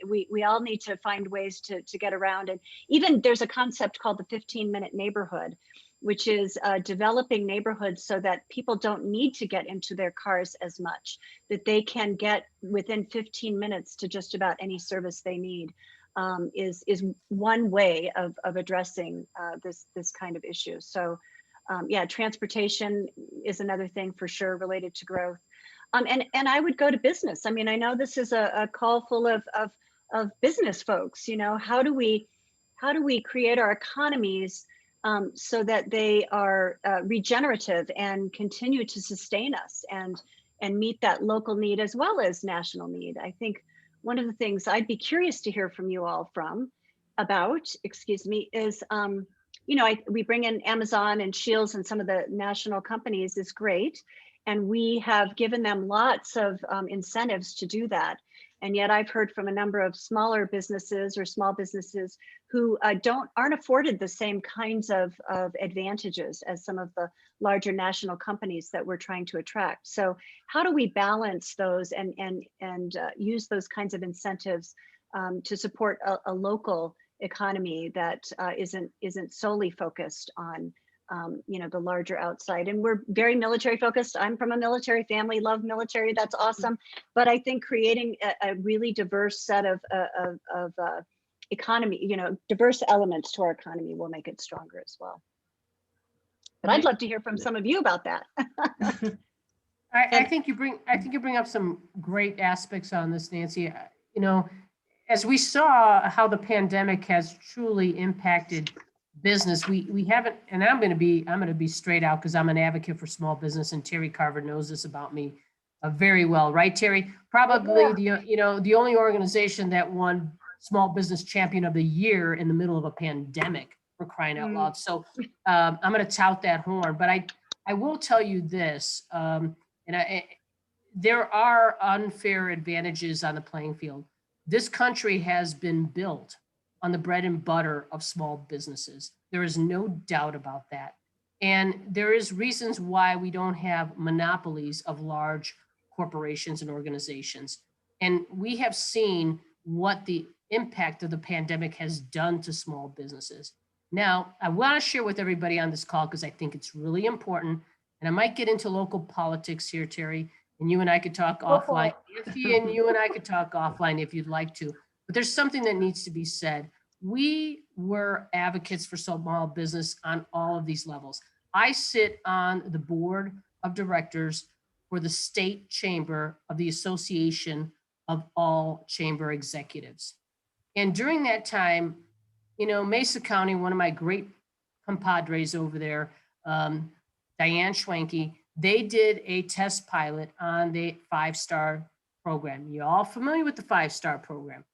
E: we all need to find ways to get around. And even there's a concept called the 15-minute neighborhood, which is developing neighborhoods so that people don't need to get into their cars as much, that they can get within 15 minutes to just about any service they need. Is one way of addressing this kind of issue. So yeah, transportation is another thing for sure related to growth. And I would go to business. I mean, I know this is a call full of business folks. How do we create our economies so that they are regenerative and continue to sustain us and meet that local need as well as national need? I think one of the things I'd be curious to hear from you all is, we bring in Amazon and Shields and some of the national companies is great. And we have given them lots of incentives to do that. And yet I've heard from a number of smaller businesses or small businesses who aren't afforded the same kinds of advantages as some of the larger national companies that we're trying to attract. So how do we balance those and use those kinds of incentives to support a local economy that isn't solely focused on the larger outside? And we're very military focused. I'm from a military family, love military, that's awesome. But I think creating a really diverse set of economy, diverse elements to our economy will make it stronger as well. But I'd love to hear from some of you about that.
A: I think you bring up some great aspects on this, Nancy. As we saw how the pandemic has truly impacted business, we haven't, and I'm going to be straight out because I'm an advocate for small business, and Terry Carver knows this about me very well, right, Terry? Probably the only organization that won Small Business Champion of the Year in the middle of a pandemic, for crying out loud. So I'm going to tout that horn, but I will tell you this, there are unfair advantages on the playing field. This country has been built on the bread and butter of small businesses. There is no doubt about that. And there is reasons why we don't have monopolies of large corporations and organizations. And we have seen what the impact of the pandemic has done to small businesses. Now, I want to share with everybody on this call because I think it's really important. And I might get into local politics here, Terry, and you and I could talk offline. You and I could talk offline if you'd like to. But there's something that needs to be said. We were advocates for small business on all of these levels. I sit on the board of directors for the state chamber of the Association of All Chamber Executives. And during that time, Mesa County, one of my great compadres over there, Diane Schwenke, they did a test pilot on the 5-star program. You all familiar with the 5-star program?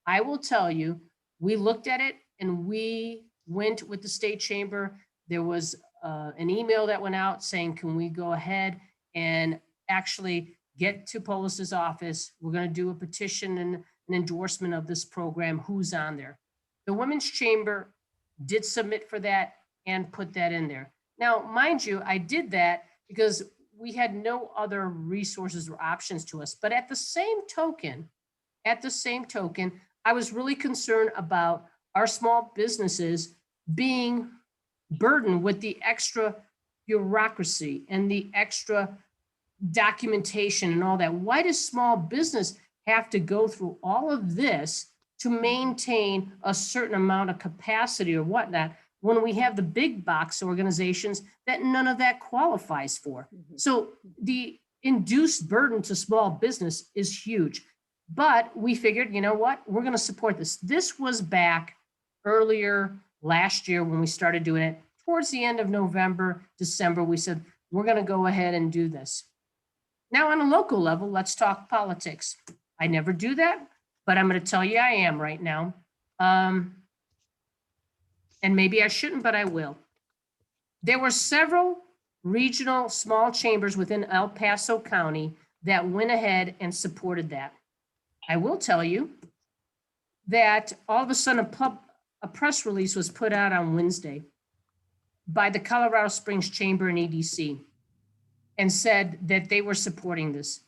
A: I will tell you, we looked at it and we went with the state chamber. There was an email that went out saying, can we go ahead and actually get to Polis's office? We're going to do a petition and an endorsement of this program. Who's on there? The Women's Chamber did submit for that and put that in there. Now, mind you, I did that because we had no other resources or options to us. But at the same token, I was really concerned about our small businesses being burdened with the extra bureaucracy and the extra documentation and all that. Why does small business have to go through all of this to maintain a certain amount of capacity or whatnot when we have the big box organizations that none of that qualifies for? So the induced burden to small business is huge. But we figured, you know what, we're going to support this. This was back earlier last year when we started doing it. Towards the end of November, December, we said, we're going to go ahead and do this. Now, on a local level, let's talk politics. I never do that, but I'm going to tell you I am right now. And maybe I shouldn't, but I will. There were several regional small chambers within El Paso County that went ahead and supported that. I will tell you that all of a sudden a press release was put out on Wednesday by the Colorado Springs Chamber and EDC and said that they were supporting this.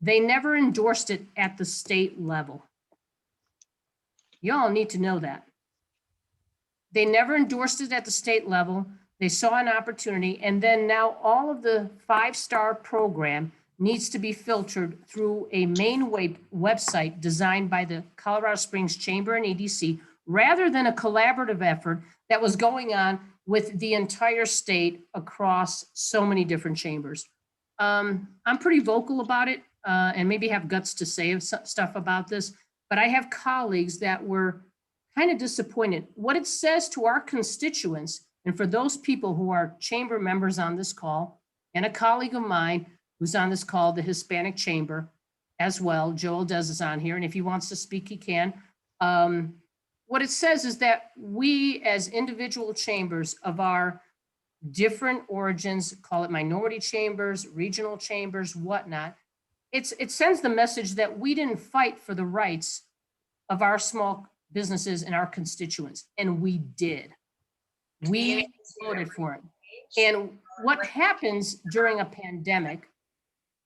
A: They never endorsed it at the state level. Y'all need to know that. They never endorsed it at the state level. They saw an opportunity, and then now all of the 5-star program needs to be filtered through a main website designed by the Colorado Springs Chamber and EDC, rather than a collaborative effort that was going on with the entire state across so many different chambers. I'm pretty vocal about it and maybe have guts to say stuff about this, but I have colleagues that were kind of disappointed. What it says to our constituents, and for those people who are chamber members on this call, and a colleague of mine who's on this call, the Hispanic Chamber as well, Joel Des is on here, and if he wants to speak, he can. What it says is that we as individual chambers of our different origins, call it minority chambers, regional chambers, whatnot, it sends the message that we didn't fight for the rights of our small businesses and our constituents, and we did. We voted for it. And what happens during a pandemic,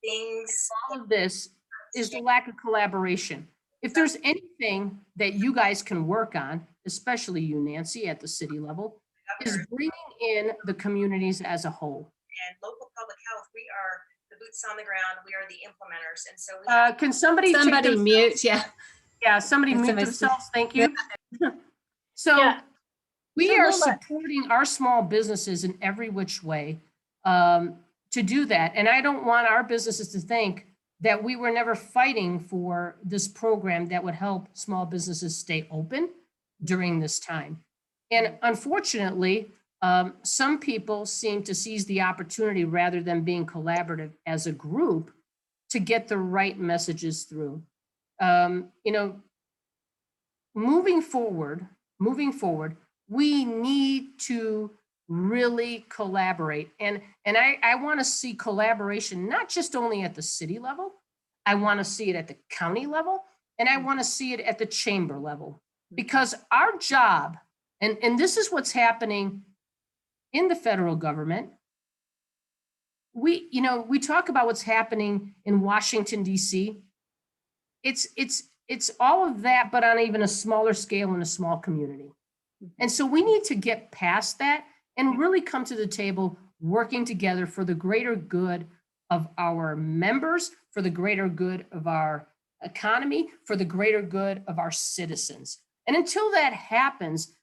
A: all of this is the lack of collaboration. If there's anything that you guys can work on, especially you, Nancy, at the city level, is bringing in the communities as a whole.
F: And local public health, we are the boots on the ground. We are the implementers. And so we
A: Can somebody
B: Mute, yeah.
A: Yeah, somebody mute
B: Somebody-
A: themselves. Thank you. So
C: Yeah.
A: we
C: So
A: are
C: Lola-
A: supporting our small businesses in every which way to do that. And I don't want our businesses to think that we were never fighting for this program that would help small businesses stay open during this time. And unfortunately, some people seem to seize the opportunity rather than being collaborative as a group to get the right messages through. Moving forward, we need to really collaborate. And I want to see collaboration, not just only at the city level. I want to see it at the county level, and I want to see it at the chamber level, because our job, and this is what's happening in the federal government. We talk about what's happening in Washington, D.C. It's all of that, but on even a smaller scale in a small community. And so we need to get past that and really come to the table working together for the greater good of our members, for the greater good of our economy, for the greater good of our citizens. And until that happens,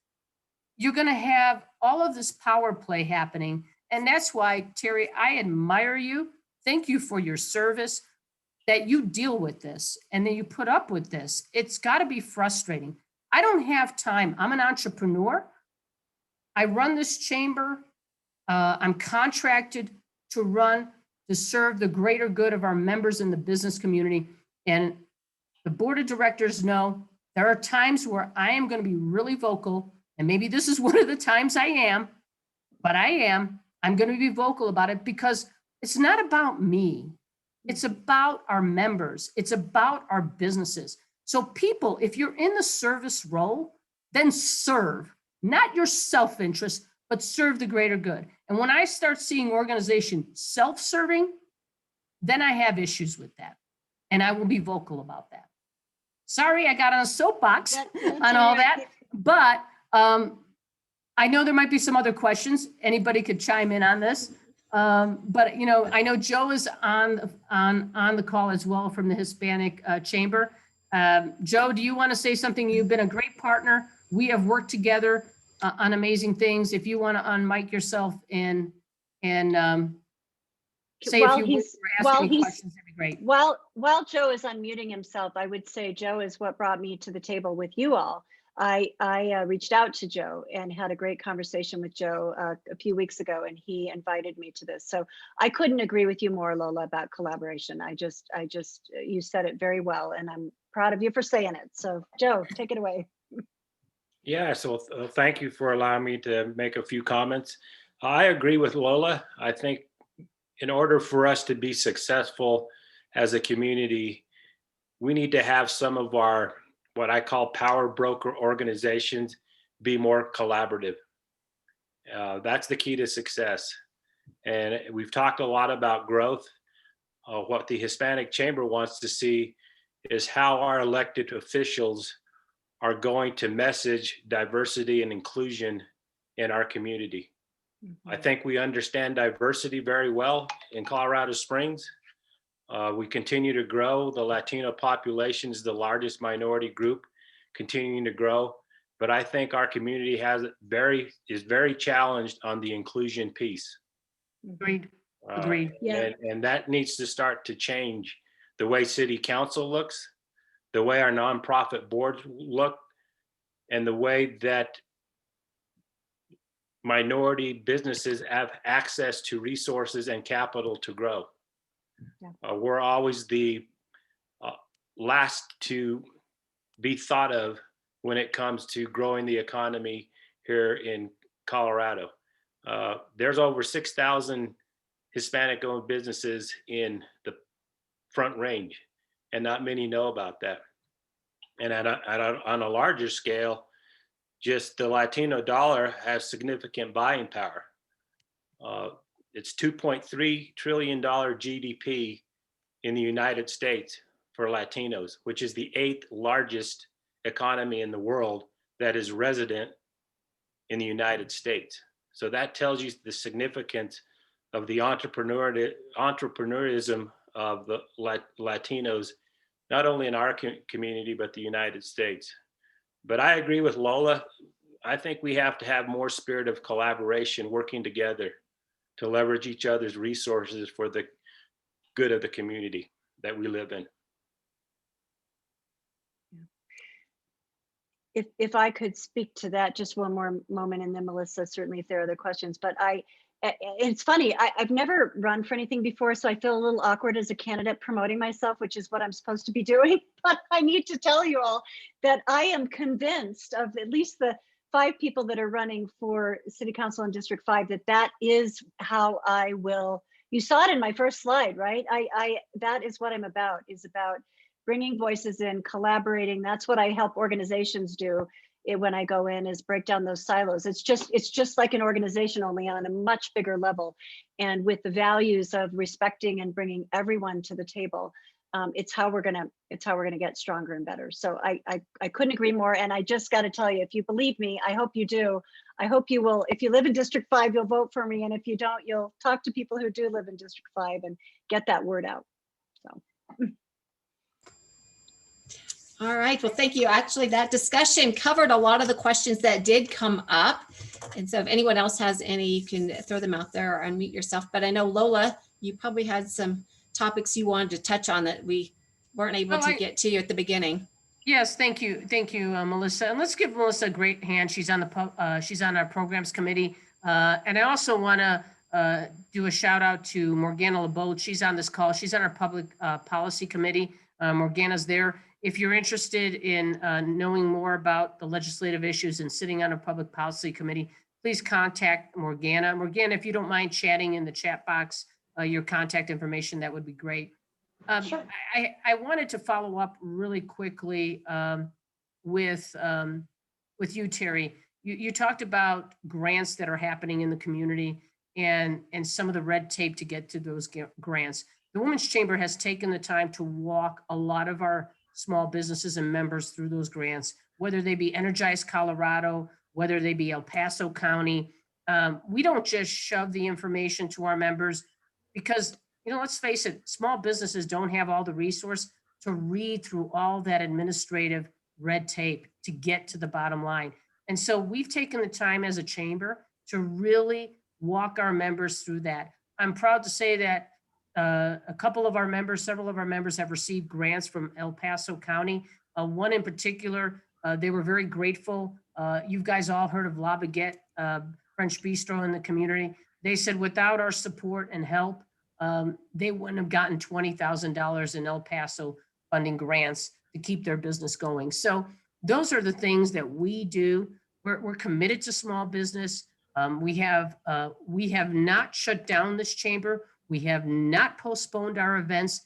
A: you're going to have all of this power play happening. And that's why, Terry, I admire you. Thank you for your service, that you deal with this and then you put up with this. It's got to be frustrating. I don't have time. I'm an entrepreneur. I run this chamber. I'm contracted to serve the greater good of our members in the business community. And the board of directors know there are times where I am going to be really vocal. And maybe this is one of the times I am, but I'm going to be vocal about it, because it's not about me. It's about our members. It's about our businesses. So people, if you're in the service role, then serve, not your self-interest, but serve the greater good. And when I start seeing organization self-serving, then I have issues with that. And I will be vocal about that. Sorry, I got on a soapbox on all that, but I know there might be some other questions. Anybody could chime in on this. But I know Joe is on the call as well from the Hispanic Chamber. Joe, do you want to say something? You've been a great partner. We have worked together on amazing things. If you want to unmic yourself and say a few words or ask any questions, that'd be great.
E: While Joe is unmuting himself, I would say Joe is what brought me to the table with you all. I reached out to Joe and had a great conversation with Joe a few weeks ago, and he invited me to this. So I couldn't agree with you more, Lola, about collaboration. You said it very well, and I'm proud of you for saying it. So Joe, take it away.
G: Yeah, so thank you for allowing me to make a few comments. I agree with Lola. I think in order for us to be successful as a community, we need to have some of our, what I call power broker organizations, be more collaborative. That's the key to success. And we've talked a lot about growth. What the Hispanic Chamber wants to see is how our elected officials are going to message diversity and inclusion in our community. I think we understand diversity very well in Colorado Springs. We continue to grow. The Latino population is the largest minority group, continuing to grow. But I think our community is very challenged on the inclusion piece.
A: Agreed. Agreed.
B: Yeah.
G: And that needs to start to change the way city council looks, the way our nonprofit boards look, and the way that minority businesses have access to resources and capital to grow.
E: Yeah.
G: We're always the last to be thought of when it comes to growing the economy here in Colorado. There's over 6,000 Hispanic-owned businesses in the Front Range, and not many know about that. And on a larger scale, just the Latino dollar has significant buying power. It's $2.3 trillion GDP in the United States for Latinos, which is the 8th largest economy in the world that is resident in the United States. So that tells you the significance of the entrepreneurism of the Latinos, not only in our community, but the United States. But I agree with Lola. I think we have to have more spirit of collaboration, working together to leverage each other's resources for the good of the community that we live in.
E: If I could speak to that just one more moment, and then Melissa, certainly if there are other questions, but it's funny, I've never run for anything before, so I feel a little awkward as a candidate promoting myself, which is what I'm supposed to be doing. But I need to tell you all that I am convinced of at least the 5 people that are running for City Council in District 5, that is how I will. You saw it in my first slide, right? That is what I'm about, is about bringing voices in, collaborating. That's what I help organizations do when I go in, is break down those silos. It's just like an organization, only on a much bigger level, and with the values of respecting and bringing everyone to the table. It's how we're gonna get stronger and better. So I couldn't agree more. And I just got to tell you, if you believe me, I hope you do. I hope you will. If you live in District 5, you'll vote for me, and if you don't, you'll talk to people who do live in District 5 and get that word out. So.
B: All right, well, thank you. Actually, that discussion covered a lot of the questions that did come up. And so if anyone else has any, you can throw them out there or unmute yourself. But I know, Lola, you probably had some topics you wanted to touch on that we weren't able to get to at the beginning.
A: Yes, thank you, Melissa. And let's give Melissa a great hand. She's on our programs committee. And I also want to do a shout out to Morgana LeBeau. She's on this call. She's on our public policy committee. Morgana's there. If you're interested in knowing more about the legislative issues and sitting on a public policy committee, please contact Morgana. Morgana, if you don't mind chatting in the chat box, your contact information, that would be great.
C: Sure.
A: I wanted to follow up really quickly with you, Terry. You talked about grants that are happening in the community and some of the red tape to get to those grants. The Women's Chamber has taken the time to walk a lot of our small businesses and members through those grants, whether they be Energize Colorado, whether they be El Paso County. We don't just shove the information to our members because, let's face it, small businesses don't have all the resource to read through all that administrative red tape to get to the bottom line. And so we've taken the time as a chamber to really walk our members through that. I'm proud to say that several of our members have received grants from El Paso County. One in particular, they were very grateful. You guys all heard of La Baguette French Bistro in the community. They said without our support and help, they wouldn't have gotten $20,000 in El Paso funding grants to keep their business going. So those are the things that we do. We're committed to small business. We have not shut down this chamber. We have not postponed our events.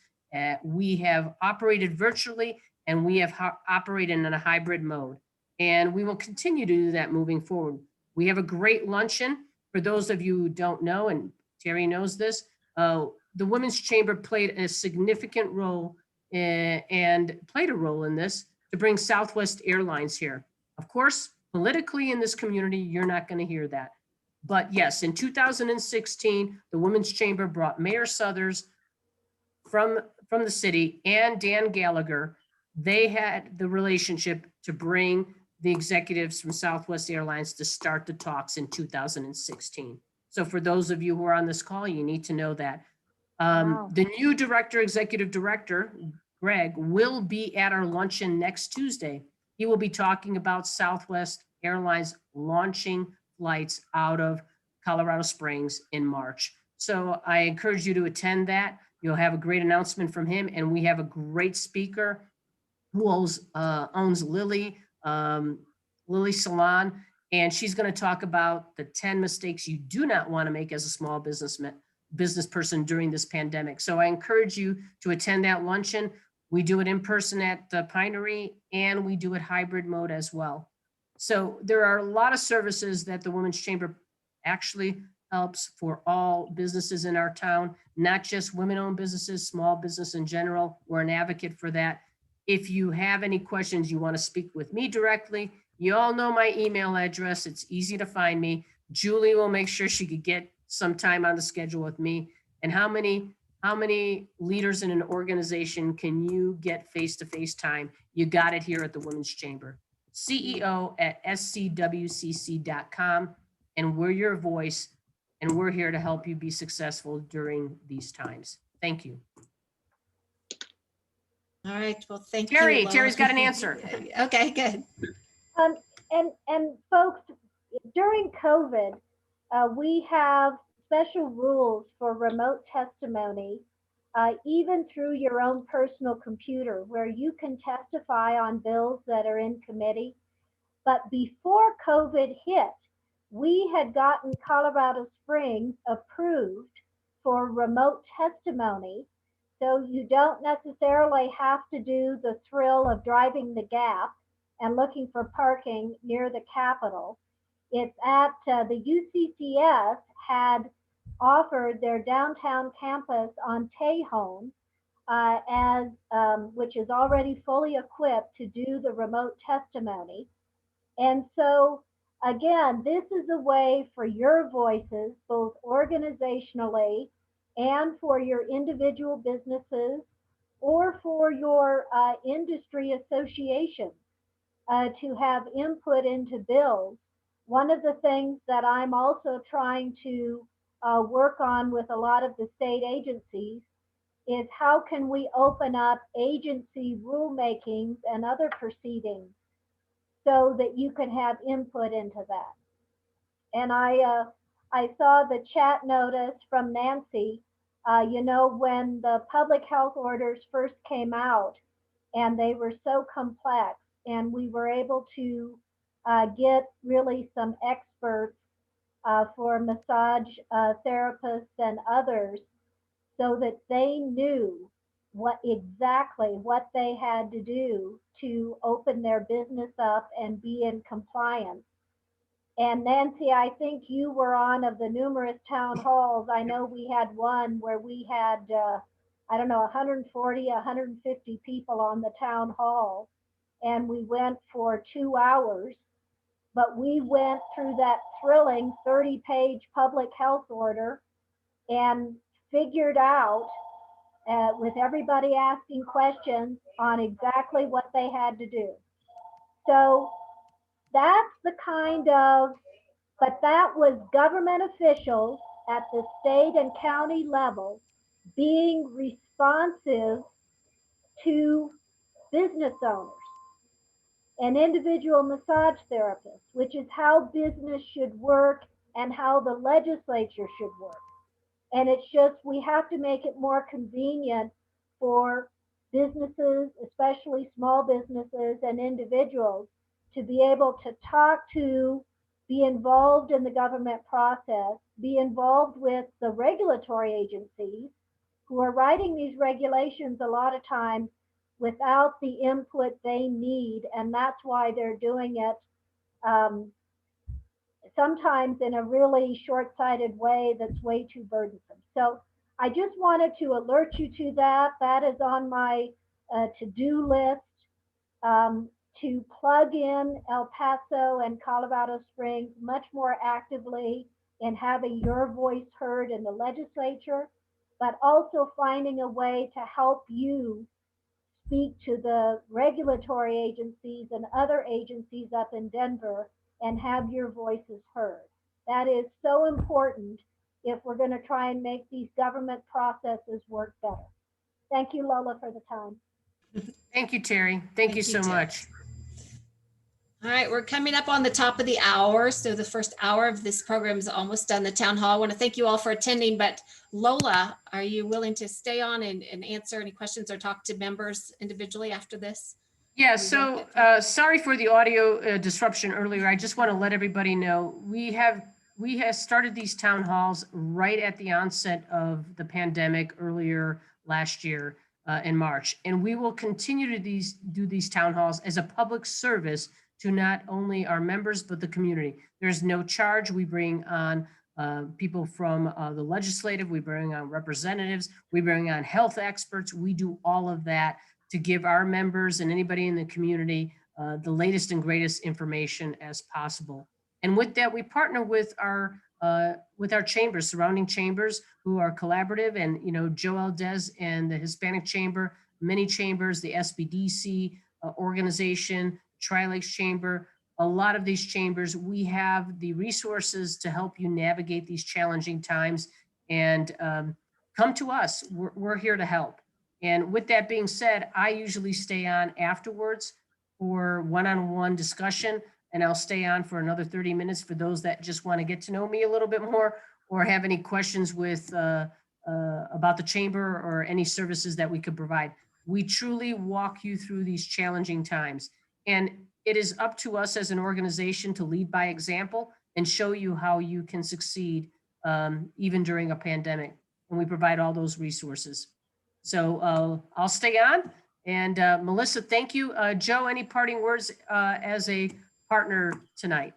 A: We have operated virtually, and we have operated in a hybrid mode. And we will continue to do that moving forward. We have a great luncheon. For those of you who don't know, and Terry knows this, the Women's Chamber played a significant role and played a role in this to bring Southwest Airlines here. Of course, politically in this community, you're not going to hear that. But yes, in 2016, the Women's Chamber brought Mayor Suthers from the city and Dan Gallagher. They had the relationship to bring the executives from Southwest Airlines to start the talks in 2016. So for those of you who are on this call, you need to know that.
D: Wow.
A: The new executive director, Greg, will be at our luncheon next Tuesday. He will be talking about Southwest Airlines launching flights out of Colorado Springs in March. So I encourage you to attend that. You'll have a great announcement from him, and we have a great speaker who owns Lily Salon, and she's going to talk about the 10 mistakes you do not want to make as a small business person during this pandemic. So I encourage you to attend that luncheon. We do it in person at the Pinery, and we do it hybrid mode as well. So there are a lot of services that the Women's Chamber actually helps for all businesses in our town, not just women-owned businesses, small business in general. We're an advocate for that. If you have any questions, you want to speak with me directly, you all know my email address. It's easy to find me. Julie will make sure she could get some time on the schedule with me. And how many leaders in an organization can you get face-to-face time? You got it here at the Women's Chamber. CEO@SCWCC.com. And we're your voice, and we're here to help you be successful during these times. Thank you.
B: All right. Well, thank
A: Terry,
B: you.
A: Terry's got an answer.
B: Okay, good.
D: And folks, during COVID, we have special rules for remote testimony, even through your own personal computer, where you can testify on bills that are in committee. But before COVID hit, we had gotten Colorado Springs approved for remote testimony. So you don't necessarily have to do the thrill of driving the gap and looking for parking near the Capitol. It's at the UCCS had offered their downtown campus on Tejon which is already fully equipped to do the remote testimony. And so again, this is a way for your voices, both organizationally and for your individual businesses or for your industry associations to have input into bills. One of the things that I'm also trying to work on with a lot of the state agencies is how can we open up agency rulemakings and other proceedings so that you can have input into that. And I saw the chat notice from Nancy, when the public health orders first came out and they were so complex, and we were able to get really some experts for massage therapists and others so that they knew what they had to do to open their business up and be in compliance. And Nancy, I think you were on of the numerous town halls. I know we had one where we had, 140, 150 people on the town hall, and we went for 2 hours, but we went through that thrilling 30-page public health order and figured out with everybody asking questions on exactly what they had to do. So that's the but that was government officials at the state and county level being responsive to business owners and individual massage therapists, which is how business should work and how the legislature should work. And it's just, we have to make it more convenient for businesses, especially small businesses and individuals, to be able to talk to, be involved in the government process, be involved with the regulatory agencies who are writing these regulations a lot of times without the input they need. And that's why they're doing it sometimes in a really short-sighted way that's way too burdensome. So I just wanted to alert you to that. That is on my to-do list, to plug in El Paso and Colorado Springs much more actively in having your voice heard in the legislature, but also finding a way to help you speak to the regulatory agencies and other agencies up in Denver and have your voices heard. That is so important if we're going to try and make these government processes work better. Thank you, Lola, for the time.
A: Thank you, Terry. Thank you so
B: Terry.
A: much.
B: All right, we're coming up on the top of the hour. So the first hour of this program is almost done, the town hall. I want to thank you all for attending, but Lola, are you willing to stay on and answer any questions or talk to members individually after this?
A: Yeah, so sorry for the audio disruption earlier. I just want to let everybody know we have started these town halls right at the onset of the pandemic earlier last year in March, and we will continue to do these town halls as a public service to not only our members but the community. There's no charge. We bring on people from the legislative, we bring on representatives, we bring on health experts. We do all of that to give our members and anybody in the community the latest and greatest information as possible. And with that, we partner with our chambers, surrounding chambers who are collaborative, and Joel Des and the Hispanic Chamber, many chambers, the SBDC organization, Tri-Lakes Chamber, a lot of these chambers, we have the resources to help you navigate these challenging times, and come to us. We're here to help. And with that being said, I usually stay on afterwards for one-on-one discussion, and I'll stay on for another 30 minutes for those that just want to get to know me a little bit more or have any questions with about the chamber or any services that we could provide. We truly walk you through these challenging times. And it is up to us as an organization to lead by example and show you how you can succeed even during a pandemic. And we provide all those resources. So I'll stay on. And Melissa, thank you. Joe, any parting words as a partner tonight?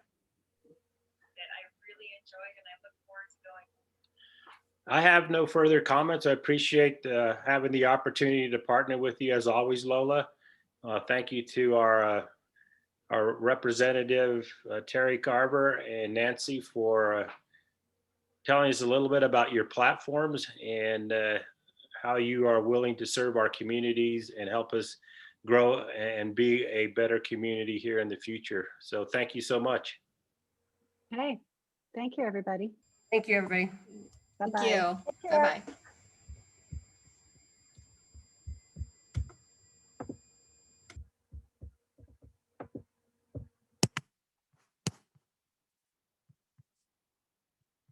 F: That I really enjoyed and I look forward to going.
G: I have no further comments. I appreciate having the opportunity to partner with you as always, Lola. Thank you to our representative, Terry Carver and Nancy, for telling us a little bit about your platforms and how you are willing to serve our communities and help us grow and be a better community here in the future. So thank you so much.
E: Okay, thank you, everybody.
A: Thank you, everybody.
E: Bye-bye.
B: Thank you.
D: Take care.
B: Bye-bye.